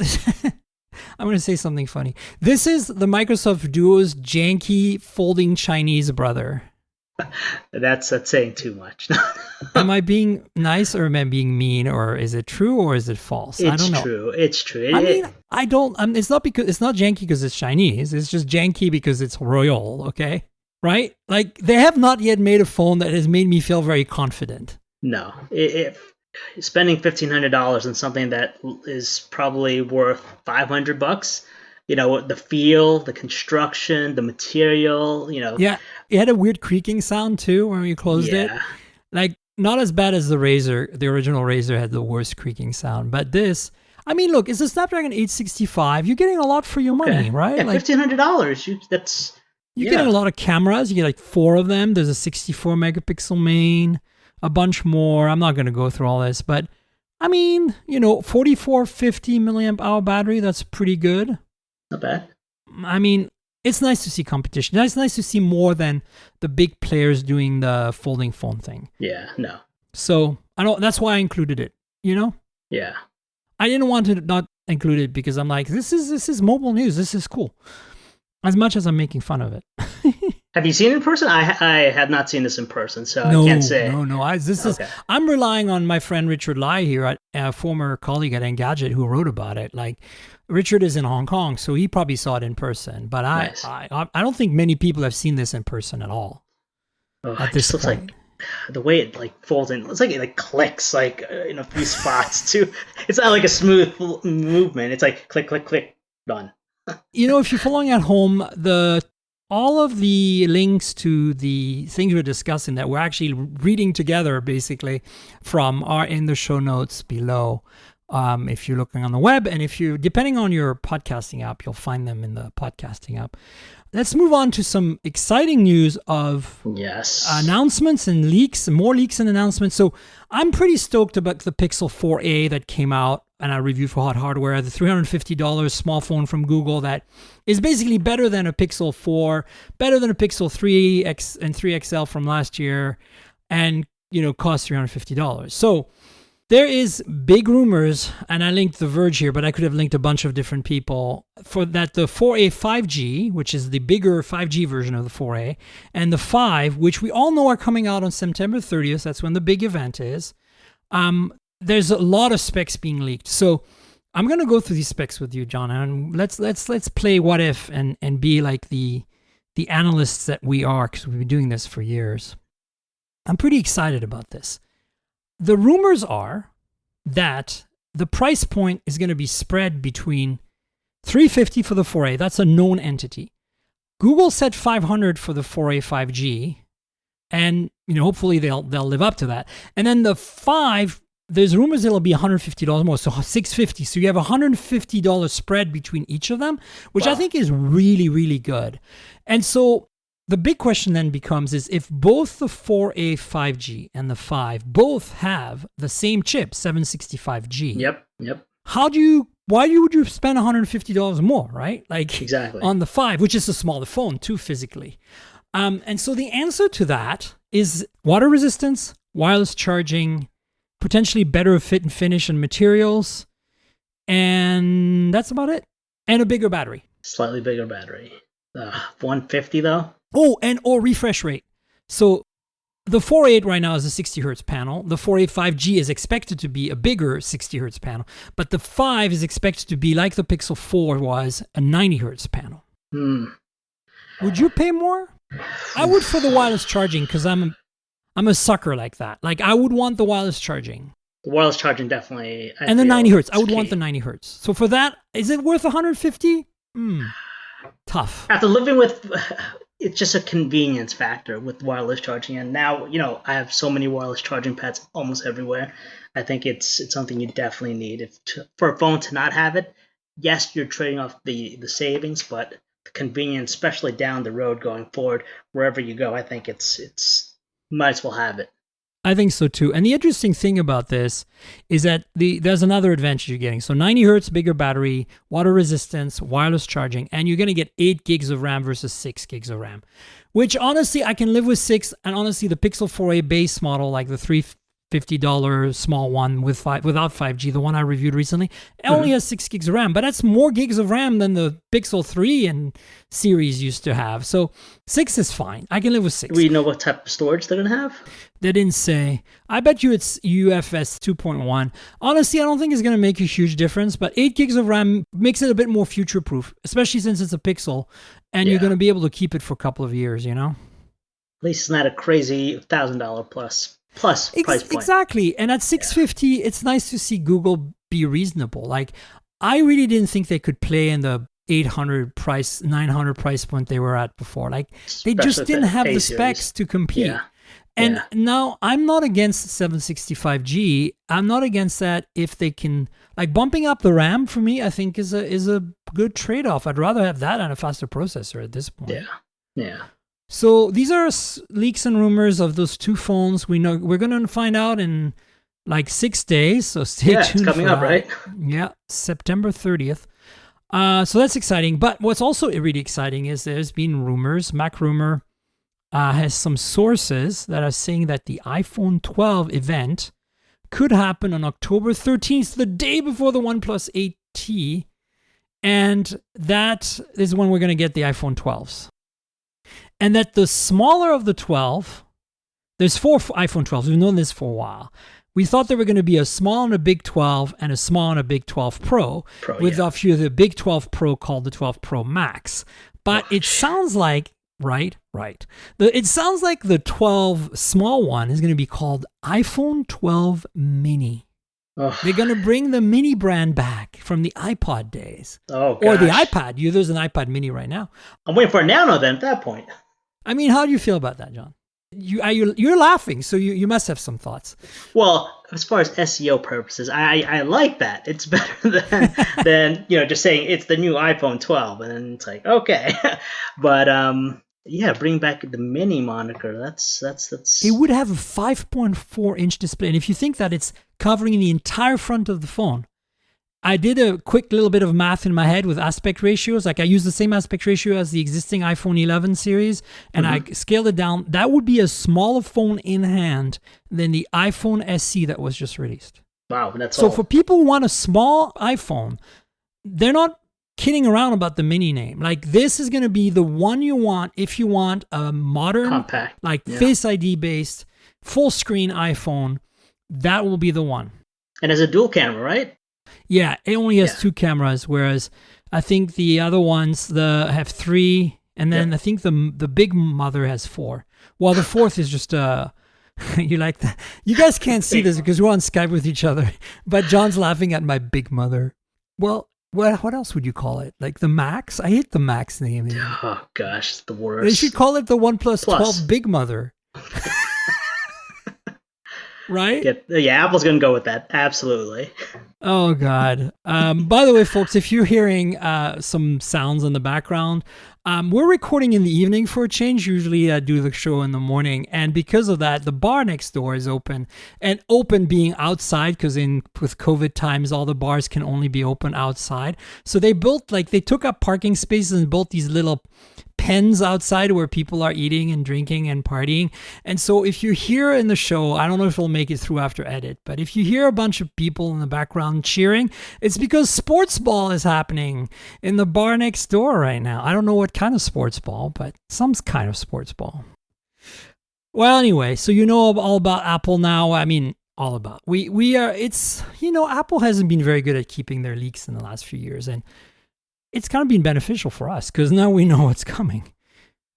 I'm going to say something funny. This is the Microsoft Duo's janky folding Chinese brother. That's saying too much. Am I being nice or am I being mean, or is it true or is it false? I don't know. It's true. I don't. It's not janky because it's Chinese. It's just janky because it's Royole. Okay, right? They have not yet made a phone that has made me feel very confident. No, spending $1,500 on something that is probably worth $500. The feel, the construction, the material, Yeah, it had a weird creaking sound too when you closed it. Not as bad as the Razr. The original Razr had the worst creaking sound. But this, look, it's a Snapdragon 865. You're getting a lot for your money, right? Yeah, $1,500. You're getting a lot of cameras. You get 4 of them. There's a 64 megapixel main, a bunch more. I'm not going to go through all this. But, 44, 50 milliamp hour battery. That's pretty good. Not bad. It's nice to see competition. It's nice to see more than the big players doing the folding phone thing. Yeah, no. So that's why I included it. Yeah. I didn't want to not include it because I'm like, this is mobile news. This is cool. As much as I'm making fun of it. Have you seen it in person? I have not seen this in person, so I can't say. No. I'm relying on my friend Richard Lai here, a former colleague at Engadget who wrote about it. Richard is in Hong Kong, so he probably saw it in person. But nice. I don't think many people have seen this in person at all. At this point. Looks like the way it folds in. It's like it clicks in a few spots too. It's not like a smooth movement. It's like click, click, click, done. If you're following at home, all of the links to the things we're discussing that we're actually reading together basically from are in the show notes below. If you're looking on the web, and if you, depending on your podcasting app, you'll find them in the podcasting app. Let's move on to some exciting news of announcements and leaks, more leaks and announcements. So I'm pretty stoked about the Pixel 4a that came out and I reviewed for Hot Hardware, the $350 small phone from Google that is basically better than a Pixel 4, better than a Pixel 3X and 3XL from last year, and costs $350. So there is big rumors, and I linked The Verge here, but I could have linked a bunch of different people, for that the 4A 5G, which is the bigger 5G version of the 4A, and the 5, which we all know are coming out on September 30th, that's when the big event is, there's a lot of specs being leaked. So I'm going to go through these specs with you, John, and let's play what if and be like the analysts that we are, because we've been doing this for years. I'm pretty excited about this. The rumors are that the price point is going to be spread between $350 for the 4A. That's a known entity. Google said $500 for the 4A 5G. And hopefully they'll live up to that. And then the 5, there's rumors it'll be $150 more, so $650. So you have $150 spread between each of them, which I think is really, really good. And so the big question then becomes is if both the 4A 5G and the 5 both have the same chip, 765G. Yep. Why would you spend $150 more, right? Like exactly on the 5, which is a smaller phone too physically. And so the answer to that is water resistance, wireless charging, potentially better fit and finish and materials, and that's about it. And a bigger battery. Slightly bigger battery. 150 though. Oh, or refresh rate. So the 4.8 right now is a 60 hertz panel. The 4.8 5G is expected to be a bigger 60 hertz panel, but the 5 is expected to be like the Pixel 4 was, a 90 hertz panel. Would you pay more? I would for the wireless charging because I'm a sucker like that. Like I would want the wireless charging. The wireless charging definitely. And the 90 hertz. I would want the 90 hertz. So for that, is it worth 150? Tough. After living with, it's just a convenience factor with wireless charging. And now, I have so many wireless charging pads almost everywhere. I think it's something you definitely need. For a phone to not have it, yes, you're trading off the savings, but the convenience, especially down the road going forward, wherever you go, I think it's might as well have it. I think so too. And the interesting thing about this is that there's another advantage you're getting. So 90 hertz, bigger battery, water resistance, wireless charging, and you're going to get 8 gigs of RAM versus 6 gigs of RAM, which honestly, I can live with 6. And honestly, the Pixel 4a base model, like the $350 small one without 5G, the one I reviewed recently, it only has 6 gigs of RAM, but that's more gigs of RAM than the Pixel 3 and series used to have. So 6 is fine. I can live with 6. Do we know what type of storage they're going to have? They didn't say. I bet you it's UFS 2.1. Honestly, I don't think it's going to make a huge difference, but 8 gigs of RAM makes it a bit more future-proof, especially since it's a Pixel, and you're going to be able to keep it for a couple of years, At least it's not a crazy $1,000 plus price point. Exactly. And at $650, it's nice to see Google be reasonable. Like, I really didn't think they could play in the 800 price, 900 price point they were at before. Like, they just didn't have the specs to compete. Yeah. And now I'm not against 765G. I'm not against that if they can, like, bumping up the RAM for me, I think is a good trade-off. I'd rather have that and a faster processor at this point. Yeah. So these are leaks and rumors of those two phones. We know we're going to find out in like 6 days. So stay tuned. It's coming up, right? Yeah, September 30th. So that's exciting. But what's also really exciting is there's been rumors. Mac Rumor has some sources that are saying that the iPhone 12 event could happen on October 13th, the day before the OnePlus 8T. And that is when we're going to get the iPhone 12s. And that the smaller of the 12, there's 4 iPhone 12s. We've known this for a while. We thought there were going to be a small and a big 12 and a small and a big 12 Pro with a few of the big 12 Pro called the 12 Pro Max. But it sounds like, right. It sounds like the 12 small one is going to be called iPhone 12 Mini. Ugh. They're going to bring the Mini brand back from the iPod days. Oh, gosh. Or the iPad. There's an iPad Mini right now. I'm waiting for a Nano then at that point. I mean, how do you feel about that, John? You're laughing, so you must have some thoughts. Well, as far as SEO purposes, I like that. It's better than just saying it's the new iPhone 12, and then it's like, okay. But bring back the Mini moniker. That's. It would have a 5.4-inch display, and if you think that it's covering the entire front of the phone, I did a quick little bit of math in my head with aspect ratios. Like I used the same aspect ratio as the existing iPhone 11 series, and I scaled it down. That would be a smaller phone in hand than the iPhone SE that was just released. Wow, that's so for people who want a small iPhone, they're not kidding around about the Mini name. Like this is going to be the one you want if you want a modern, compact, Face ID based, full screen iPhone. That will be the one. And as a dual camera, right? Yeah, it only has 2 cameras, whereas I think the other ones have 3, and then I think the big mother has 4. Well, the 4th is just you like that? You guys can't see this because we're on Skype with each other, but John's laughing at my big mother. Well, what else would you call it? Like the Max? I hate the Max name. Oh gosh, it's the worst. They should call it the OnePlus 12 Big Mother. Right? Yeah, Apple's going to go with that. Absolutely. Oh, God. By the way, folks, if you're hearing some sounds in the background, we're recording in the evening for a change. Usually I do the show in the morning. And because of that, the bar next door is open. And open being outside, because with COVID times, all the bars can only be open outside. So they took up parking spaces and built these little pens outside where people are eating and drinking and partying. And so if you hear in the show, I don't know if it'll make it through after edit, but if you hear a bunch of people in the background cheering, it's because sports ball is happening in the bar next door right now. I don't know what kind of sports ball, but some kind of sports ball. Well, anyway, so you know all about Apple now. I mean, all about. Apple hasn't been very good at keeping their leaks in the last few years, and it's kind of been beneficial for us because now we know what's coming,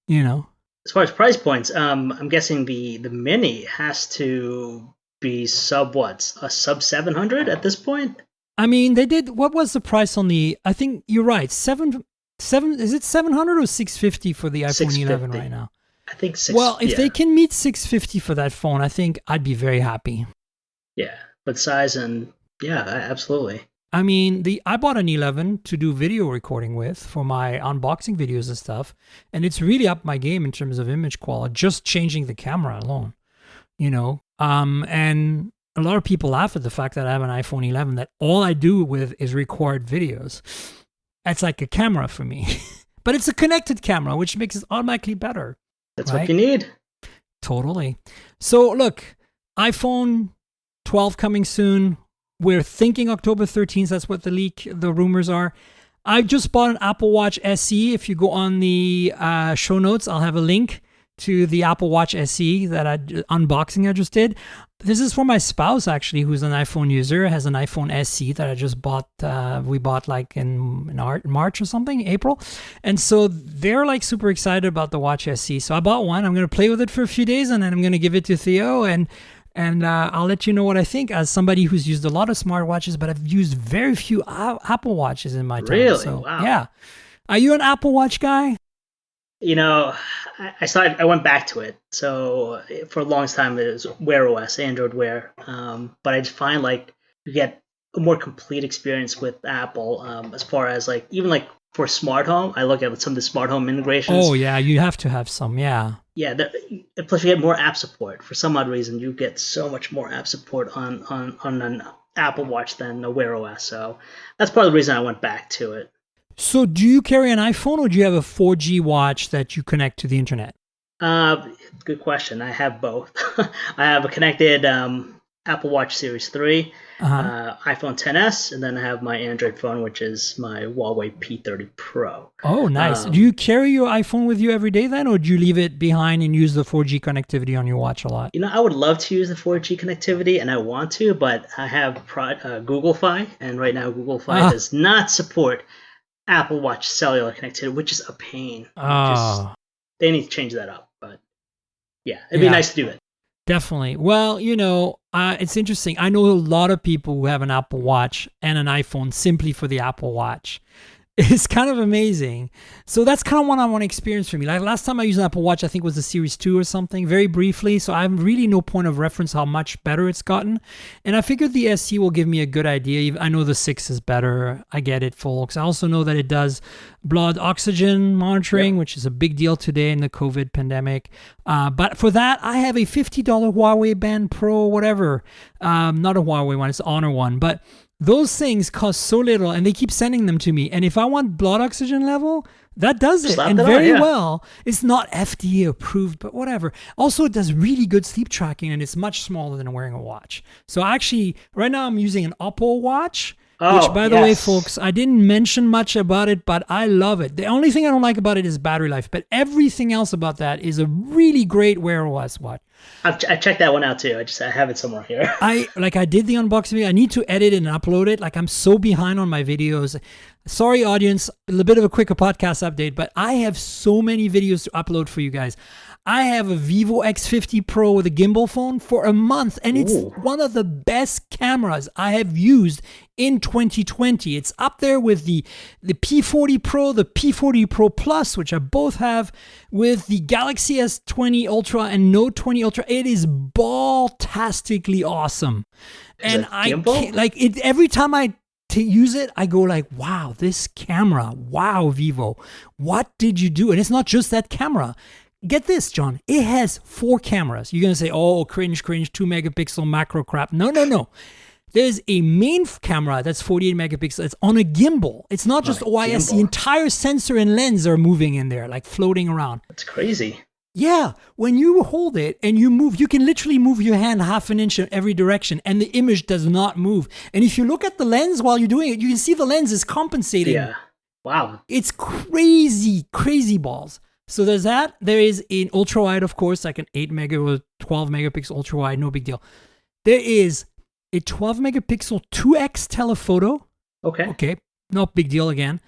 As far as price points, I'm guessing the Mini has to be sub 700 at this point? I mean, they did, what was the price on I think you're right, is it 700 or 650 for the iPhone 11 right now? I think 650. Well, if they can meet 650 for that phone, I think I'd be very happy. Yeah, but size and, yeah, absolutely. I mean, I bought an 11 to do video recording with for my unboxing videos and stuff, and it's really upped my game in terms of image quality, just changing the camera alone, and a lot of people laugh at the fact that I have an iPhone 11 that all I do with is record videos. That's like a camera for me, but it's a connected camera, which makes it automatically better. That's right? What you need. Totally. So look, iPhone 12 coming soon. We're thinking October 13th. That's what the rumors are. I just bought an Apple Watch SE. If you go on the show notes, I'll have a link to the Apple Watch SE unboxing I just did. This is for my spouse, actually, who's an iPhone user, has an iPhone SE that I just bought. We bought like in March or something, April. And so they're like super excited about the Watch SE. So I bought one. I'm going to play with it for a few days and then I'm going to give it to Theo and I'll let you know what I think as somebody who's used a lot of smartwatches, but I've used very few Apple Watches in my time. Really? So, wow. Yeah. Are you an Apple Watch guy? I went back to it. So for a long time, it was Wear OS, Android Wear. But I just find like you get a more complete experience with Apple as far as like, even like for smart home, I look at some of the smart home integrations. Oh, yeah. You have to have some. Yeah. Yeah, plus you get more app support. For some odd reason, you get so much more app support on an Apple Watch than a Wear OS. So that's part of the reason I went back to it. So do you carry an iPhone or do you have a 4G watch that you connect to the internet? Good question. I have both. I have a connected Apple Watch Series 3, iPhone XS, and then I have my Android phone, which is my Huawei P30 Pro. Oh, nice. Do you carry your iPhone with you every day then, or do you leave it behind and use the 4G connectivity on your watch a lot? I would love to use the 4G connectivity, and I want to, but I have Google Fi, and right now Google Fi does not support Apple Watch cellular connectivity, which is a pain. They need to change that up, but yeah, it'd be nice to do it. Definitely. Well, it's interesting. I know a lot of people who have an Apple Watch and an iPhone simply for the Apple Watch. It's kind of amazing. So that's kind of what I want to experience for me. Like last time I used an Apple Watch, I think it was the Series 2 or something, very briefly. So I have really no point of reference how much better it's gotten. And I figured the SE will give me a good idea. I know the 6 is better. I get it, folks. I also know that it does blood oxygen monitoring, which is a big deal today in the COVID pandemic. But for that, I have a $50 Huawei Band Pro, whatever. Not a Huawei one, it's an Honor one. But those things cost so little and they keep sending them to me. And if I want blood oxygen level, that does it. And very well. It's not FDA approved, but whatever. Also, it does really good sleep tracking and it's much smaller than wearing a watch. So actually, right now I'm using an Oppo watch. Which, by the way, folks, I didn't mention much about it, but I love it. The only thing I don't like about it is battery life, but everything else about that is a really great Wear OS watch. I checked that one out too. I have it somewhere here. I did the unboxing video. I need to edit it and upload it. Like I'm so behind on my videos. Sorry, audience, a little bit of a quicker podcast update, but I have so many videos to upload for you guys. I have a Vivo X50 Pro with a gimbal phone for a month, and it's one of the best cameras I have used in 2020. It's up there with the P40 Pro, the P40 Pro Plus, which I both have, with the Galaxy S20 Ultra and Note 20 Ultra. It is ball-tastically awesome. And I can't, like, it every time I use it, I go like, wow, this camera, wow, Vivo, what did you do? And it's not just that camera. Get this, John, it has 4 cameras. You're going to say, oh, cringe, 2 megapixel macro crap. No. There's a main camera that's 48 megapixels. It's on a gimbal. It's not just OIS. The entire sensor and lens are moving in there, like floating around. That's crazy. Yeah, when you hold it and you move, you can literally move your hand half an inch in every direction and the image does not move. And if you look at the lens while you're doing it, you can see the lens is compensating. Yeah. Wow. It's crazy balls. So there's that. There is an ultra wide, of course, like an 8 mega or 12 megapixel ultra wide, no big deal. There is a 12 megapixel 2x telephoto. Okay, not big deal again.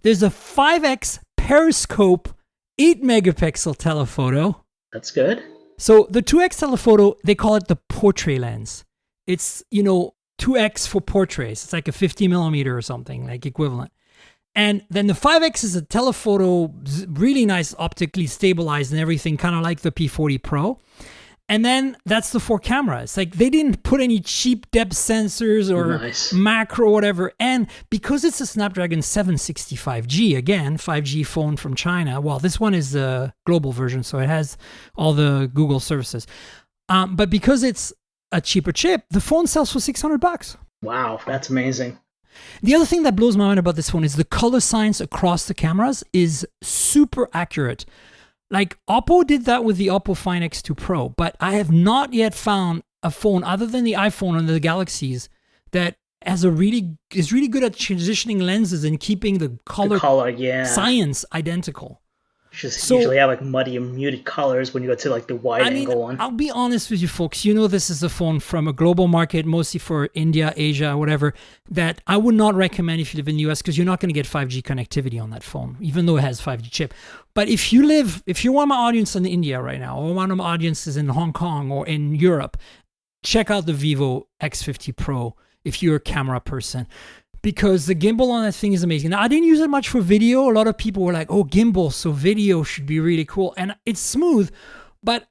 There's a 5x periscope 8 megapixel telephoto. That's good. So the 2x telephoto, they call it the portrait lens. It's, 2x for portraits. It's like a 50 millimeter or something, like equivalent. And then the 5x is a telephoto, really nice, optically stabilized and everything, kind of like the P40 Pro. And then that's the 4 cameras. Like, they didn't put any cheap depth sensors or macro or whatever. And because it's a Snapdragon 765G, again, 5G phone from China. Well, this one is the global version, so it has all the Google services. But because it's a cheaper chip, the phone sells for $600. Wow, that's amazing. The other thing that blows my mind about this phone is the color science across the cameras is super accurate. Like, Oppo did that with the Oppo Find X2 Pro, but I have not yet found a phone other than the iPhone and the Galaxies that is really good at transitioning lenses and keeping the color science identical. Usually have like muddy and muted colors when you go to like the wide angle one. I'll be honest with you folks, this is a phone from a global market, mostly for India, Asia, whatever, that I would not recommend if you live in the US because you're not going to get 5G connectivity on that phone, even though it has 5G chip. But if you're one of my audience in India right now, or one of my audiences in Hong Kong or in Europe, check out the Vivo X50 Pro if you're a camera person. Because the gimbal on that thing is amazing. Now, I didn't use it much for video. A lot of people were like, oh, gimbal, so video should be really cool. And it's smooth, but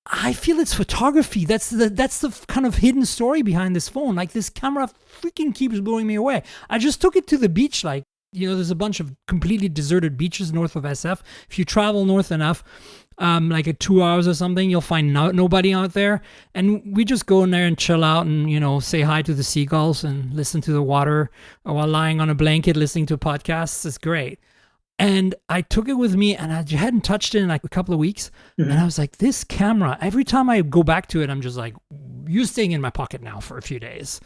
I feel it's photography. That's the kind of hidden story behind this phone. Like, this camera freaking keeps blowing me away. I just took it to the beach. Like, there's a bunch of completely deserted beaches north of SF. If you travel north enough, like at 2 hours or something, you'll find nobody out there. And we just go in there and chill out and, say hi to the seagulls and listen to the water while lying on a blanket listening to podcasts. It's great. And I took it with me and I hadn't touched it in like a couple of weeks. Mm-hmm. And I was like, this camera, every time I go back to it, I'm just like, you're staying in my pocket now for a few days.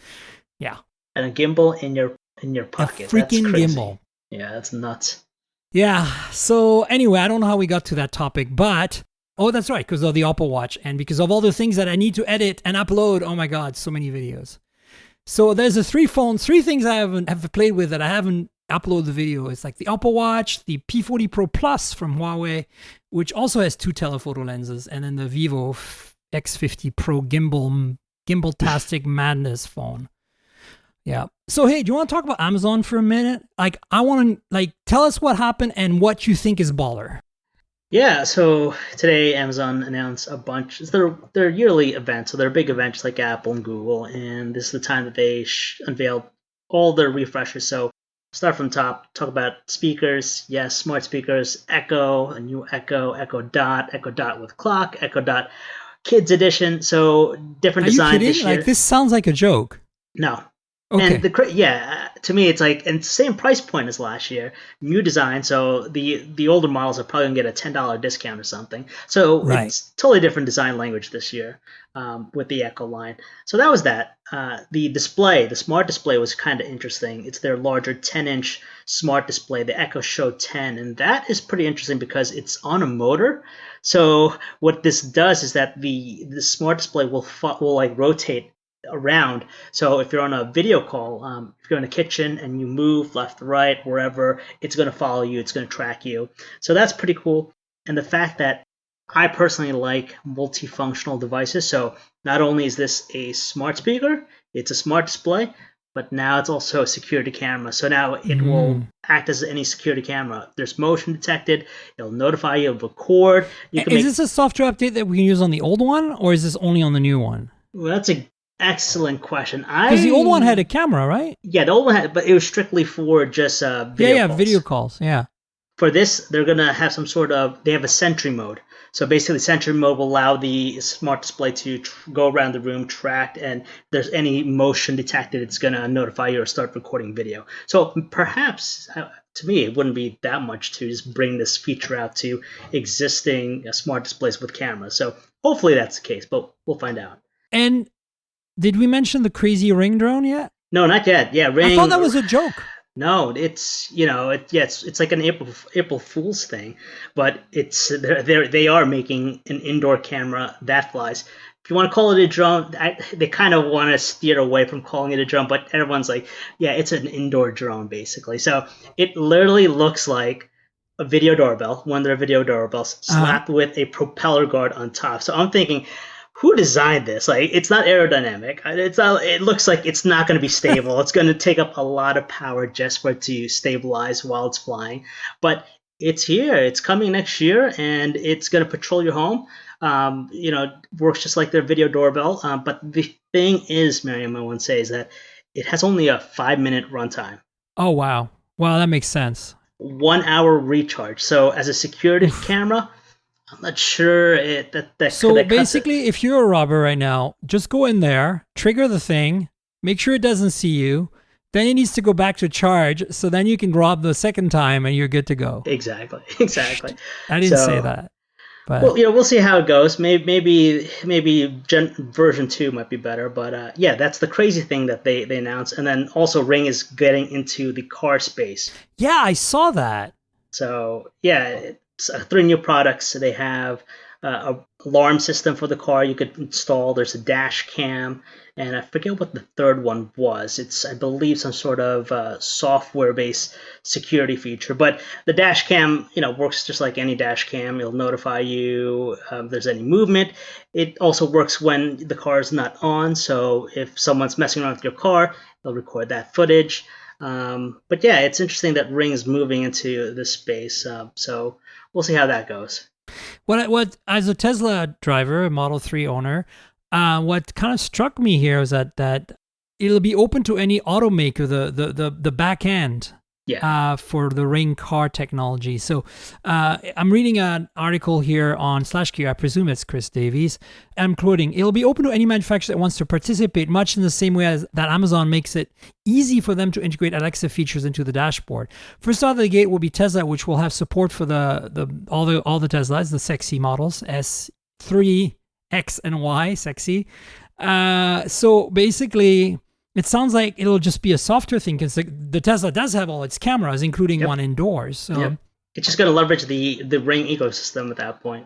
Yeah. And a gimbal in your pocket. A freaking gimbal. Yeah, that's nuts. Yeah. So anyway, I don't know how we got to that topic, but that's right, because of the Apple Watch and because of all the things that I need to edit and upload. Oh my God, so many videos. So there's the 3 things I have played with that I haven't uploaded the video. It's like the Apple Watch, the P40 Pro Plus from Huawei, which also has 2 telephoto lenses, and then the Vivo X50 Pro gimbal-tastic madness phone. Yeah. So, hey, do you want to talk about Amazon for a minute? Like, I want to, tell us what happened and what you think is baller. Yeah, so today Amazon announced a bunch. It's their yearly event, so they're big events like Apple and Google, and this is the time that they unveiled all their refreshers. So, start from the top, talk about speakers. Yes, smart speakers, Echo, a new Echo Dot with clock, Echo Dot Kids Edition. So, different design. Are you kidding? Like, this sounds like a joke. No. Okay. And to me, it's like, and it's the same price point as last year. New design, so the older models are probably gonna get a $10 discount or something. So It's totally different design language this year with the Echo line. So that was that. The smart display was kind of interesting. It's their larger 10-inch smart display, the Echo Show 10, and that is pretty interesting because it's on a motor. So what this does is that the smart display will rotate around. So if you're on a video call, if you're in a kitchen and you move left, right, wherever, it's going to follow you. It's going to track you. So that's pretty cool. And the fact that I personally like multifunctional devices. So not only is this a smart speaker, it's a smart display, but now it's also a security camera. So now it will act as any security camera. There's motion detected. It'll notify you of a cord. Is this a software update that we can use on the old one, or is this only on the new one? Well, that's an excellent question. Because the old one had a camera, right? Yeah, the old one had, but it was strictly for just video calls. Video calls, yeah. For this, they're going to have they have a Sentry mode. So basically, Sentry mode will allow the smart display to go around the room, track, and if there's any motion detected, it's going to notify you or start recording video. So perhaps, to me, it wouldn't be that much to just bring this feature out to existing smart displays with cameras. So hopefully that's the case, but we'll find out. And did we mention the crazy Ring drone yet? No, not yet. Yeah, Ring. I thought that was a joke. No, it's it's like an April Fool's thing, but they are making an indoor camera that flies. If you want to call it a drone, they kind of want to steer away from calling it a drone, but everyone's like, yeah, it's an indoor drone basically. So it literally looks like a video doorbell, one of their video doorbells, slapped with a propeller guard on top. So I'm thinking, who designed this? Like, it's not aerodynamic. It looks like it's not going to be stable. It's going to take up a lot of power just for it to stabilize while it's flying. But it's here. It's coming next year, and it's going to patrol your home. Works just like their video doorbell. But the thing is, Miriam, I want to say, is that it has only a 5-minute runtime. Oh, wow. Wow, that makes sense. 1 hour recharge. So as a security camera, I'm not sure So basically, if you're a robber right now, just go in there, trigger the thing, make sure it doesn't see you. Then it needs to go back to charge, so then you can rob the second time and you're good to go. Exactly. I didn't say that. But well, we'll see how it goes. Maybe version 2 might be better. But yeah, that's the crazy thing that they announced. And then also Ring is getting into the car space. Yeah, I saw that. So yeah. 3 new products. They have a alarm system for the car you could install. There's a dash cam, and I forget what the third one was. It's, I believe, some sort of software-based security feature. But the dash cam, works just like any dash cam. It'll notify you if there's any movement. It also works when the car is not on. So if someone's messing around with your car, it'll record that footage. But yeah, it's interesting that Ring's moving into this space. So we'll see how that goes. What as a Tesla driver, a Model 3 owner, what kind of struck me here is that it'll be open to any automaker, the back end. Yeah. For the Ring car technology. So I'm reading an article here on /Gear. I presume it's Chris Davies. I'm quoting, it'll be open to any manufacturer that wants to participate, much in the same way as that Amazon makes it easy for them to integrate Alexa features into the dashboard. First out of the gate will be Tesla, which will have support for all the Teslas, the sexy models, S3, X, and Y, sexy. So basically, it sounds like it'll just be a software thing because the Tesla does have all its cameras, including one indoors. So it's just going to leverage the Ring ecosystem at that point.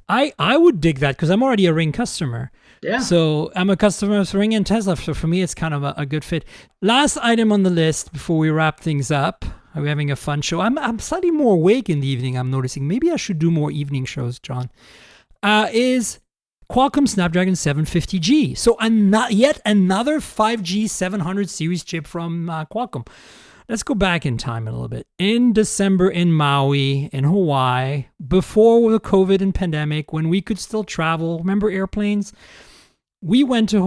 I would dig that because I'm already a Ring customer. Yeah. So I'm a customer of Ring and Tesla. So for me, it's kind of a good fit. Last item on the list before we wrap things up. Are we having a fun show? I'm slightly more awake in the evening, I'm noticing. Maybe I should do more evening shows, John. Is Qualcomm Snapdragon 750G. So yet another 5G 700 series chip from Qualcomm. Let's go back in time a little bit. In December in Maui, in Hawaii, before the COVID and pandemic, when we could still travel, remember airplanes? I went to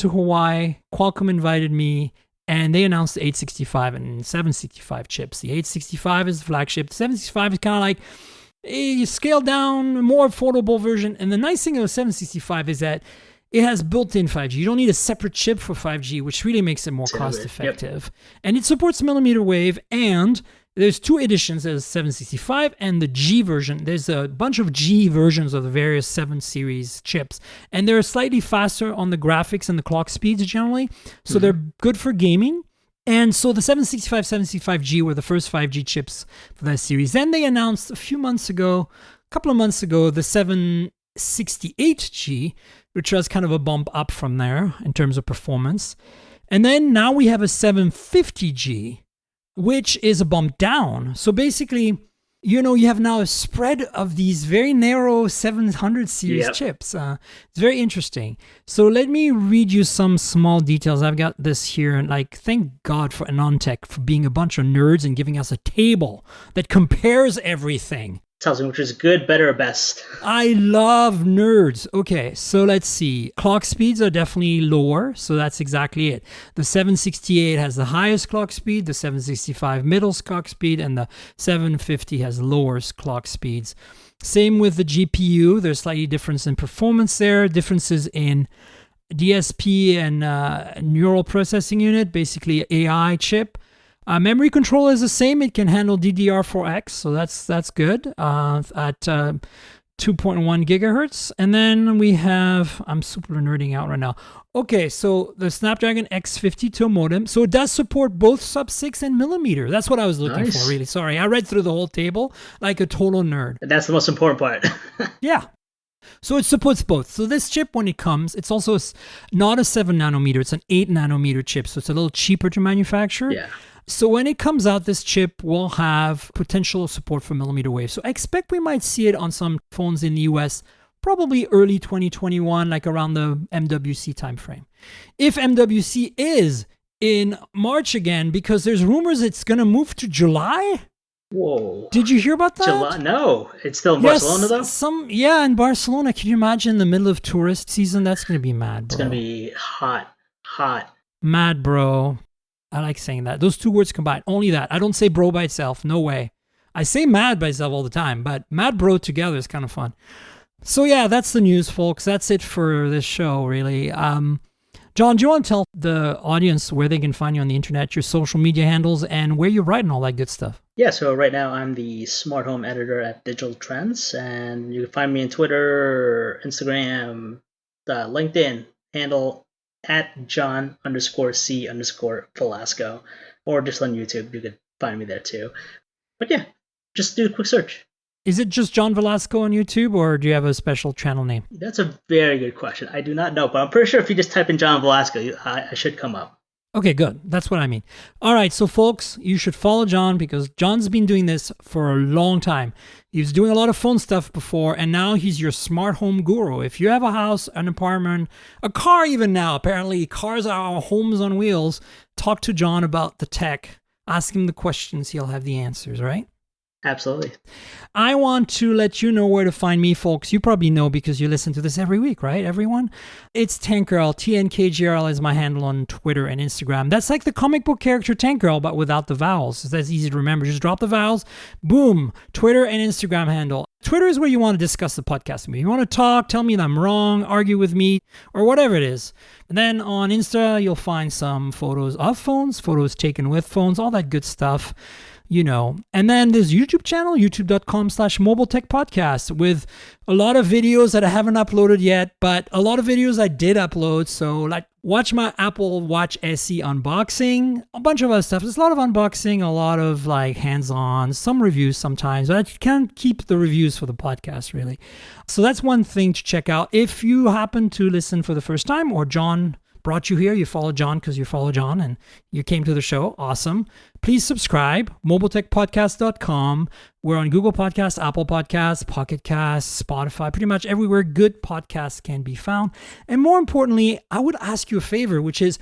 Hawaii, Qualcomm invited me, and they announced the 865 and 765 chips. The 865 is the flagship. The 765 is kind of like a scaled down, more affordable version. And the nice thing of the 765 is that it has built-in 5G. You don't need a separate chip for 5G, which really makes it more cost-effective. Yep. And it supports millimeter wave. And there's 2 editions. There's 765 and the G version. There's a bunch of G versions of the various 7 series chips. And they're slightly faster on the graphics and the clock speeds generally. So they're good for gaming. And so the 765, 765G were the first 5G chips for that series. Then they announced a couple of months ago, the 768G, which was kind of a bump up from there in terms of performance. And then now we have a 750G, which is a bump down. So basically, you have now a spread of these very narrow 700 series Yep. chips. It's very interesting. So let me read you some small details. I've got this here, and thank God for AnonTech for being a bunch of nerds and giving us a table that compares everything. Tells me which is good, better, or best. I love nerds. Okay, so let's see. Clock speeds are definitely lower, so that's exactly it. The 768 has the highest clock speed, the 765 middle clock speed, and the 750 has lowest clock speeds. Same with the GPU. There's slightly difference in performance there, differences in DSP and neural processing unit, basically AI chip. Memory control is the same. It can handle DDR4X, so that's good at 2.1 gigahertz. And then we have, I'm super nerding out right now. Okay, so the Snapdragon X52 modem. So it does support both sub-6 and millimeter. That's what I was looking for, really. Sorry, I read through the whole table like a total nerd. That's the most important part. Yeah. So it supports both. So this chip, when it comes, it's also not a 7 nanometer. It's an 8 nanometer chip. So it's a little cheaper to manufacture. Yeah. So when it comes out, this chip will have potential support for millimeter wave. So I expect we might see it on some phones in the US, probably early 2021, like around the MWC timeframe. If MWC is in March again, because there's rumors it's going to move to July. Whoa. Did you hear about that? July? No. It's still in Barcelona, though? Yeah, in Barcelona. Can you imagine in the middle of tourist season? That's going to be mad, bro. It's going to be hot. Mad, bro. I like saying that. Those two words combined. Only that. I don't say bro by itself. No way. I say mad by itself all the time, but mad bro together is kind of fun. So yeah, that's the news, folks. That's it for this show, really. John, do you want to tell the audience where they can find you on the internet, your social media handles, and where you write and all that good stuff? Yeah, so right now I'm the smart home editor at Digital Trends, and you can find me on Twitter, Instagram, LinkedIn, handle at John_C_Velasco, or just on YouTube. You could find me there too. But yeah, just do a quick search. Is it just John Velasco on YouTube, or do you have a special channel name? That's a very good question. I do not know, but I'm pretty sure if you just type in John Velasco, I should come up. Okay, good. That's what I mean. All right, so folks, you should follow John because John's been doing this for a long time. He was doing a lot of phone stuff before, and now he's your smart home guru. If you have a house, an apartment, a car even now, apparently cars are our homes on wheels, talk to John about the tech. Ask him the questions. He'll have the answers, right? Absolutely. I want to let you know where to find me, folks. You probably know because you listen to this every week, right, everyone? It's Tank Girl. TNKGRL is my handle on Twitter and Instagram. That's like the comic book character Tank Girl, but without the vowels. So that's easy to remember. Just drop the vowels. Boom. Twitter and Instagram handle. Twitter is where you want to discuss the podcast with me. You want to talk, tell me that I'm wrong, argue with me, or whatever it is. And then on Insta, you'll find some photos of phones, photos taken with phones, all that good stuff. You know, and then there's YouTube channel, youtube.com/mobiletechpodcast with a lot of videos that I haven't uploaded yet, but a lot of videos I did upload. So like watch my Apple Watch SE unboxing, a bunch of other stuff. There's a lot of unboxing, a lot of like hands-on, some reviews sometimes, but I can't keep the reviews for the podcast really. So that's one thing to check out. If you happen to listen for the first time or John brought you here, you follow John because you follow John and you came to the show, awesome. Please subscribe, mobiletechpodcast.com. We're on Google Podcasts, Apple Podcasts, Pocket Casts, Spotify, pretty much everywhere good podcasts can be found. And more importantly, I would ask you a favor, which is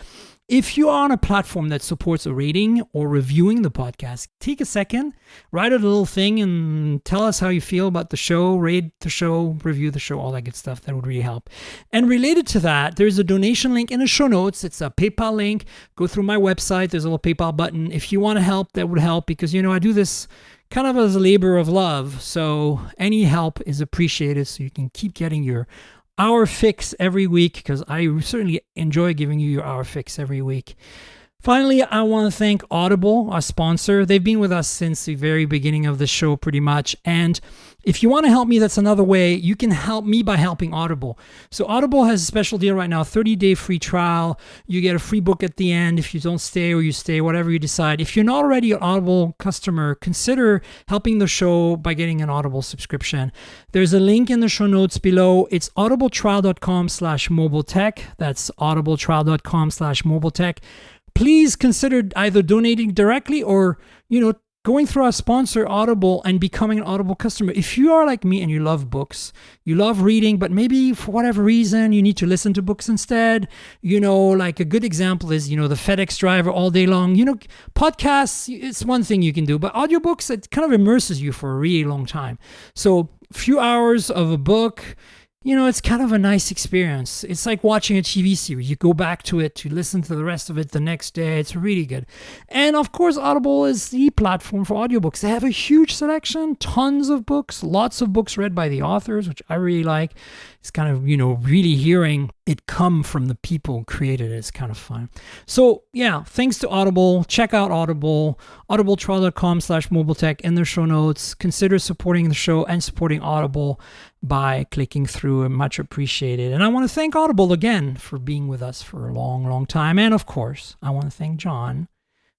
if you are on a platform that supports a rating or reviewing the podcast, take a second, write a little thing and tell us how you feel about the show, rate the show, review the show, all that good stuff. That would really help. And related to that, there's a donation link in the show notes. It's a PayPal link. Go through my website. There's a little PayPal button. If you want to help, that would help because, I do this kind of as a labor of love. So any help is appreciated so you can keep getting your hour fix every week because I certainly enjoy giving you your hour fix every week. Finally, I want to thank Audible, our sponsor. They've been with us since the very beginning of the show pretty much. And if you want to help me, that's another way. You can help me by helping Audible. So Audible has a special deal right now, 30-day free trial. You get a free book at the end if you don't stay or you stay, whatever you decide. If you're not already an Audible customer, consider helping the show by getting an Audible subscription. There's a link in the show notes below. It's audibletrial.com/mobiletech. That's audibletrial.com/mobiletech. Please consider either donating directly or, going through our sponsor Audible and becoming an Audible customer. If you are like me and you love books, you love reading, but maybe for whatever reason you need to listen to books instead, like a good example is, the FedEx driver all day long. Podcasts, it's one thing you can do, but audiobooks, it kind of immerses you for a really long time. So a few hours of a book, it's kind of a nice experience. It's like watching a TV series. You go back to it to listen to the rest of it the next day. It's really good. And of course, Audible is the platform for audiobooks. They have a huge selection, tons of books, lots of books read by the authors, which I really like. It's kind of, really hearing it come from the people who created it is kind of fun. So yeah, thanks to Audible. Check out Audible, audibletrial.com/mobiletech in the show notes. Consider supporting the show and supporting Audible by clicking through. Much appreciated. And I want to thank Audible again for being with us for a long, long time. And of course, I want to thank John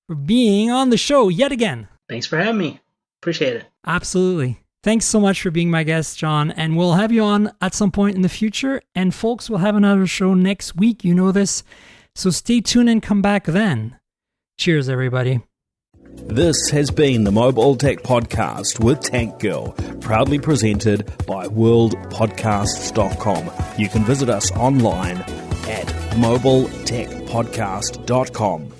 for being on the show yet again. Thanks for having me. Appreciate it. Absolutely. Thanks so much for being my guest, John. And we'll have you on at some point in the future. And folks, we'll have another show next week. You know this. So stay tuned and come back then. Cheers, everybody. This has been the Mobile Tech Podcast with Tank Girl, proudly presented by worldpodcasts.com. You can visit us online at mobiletechpodcast.com.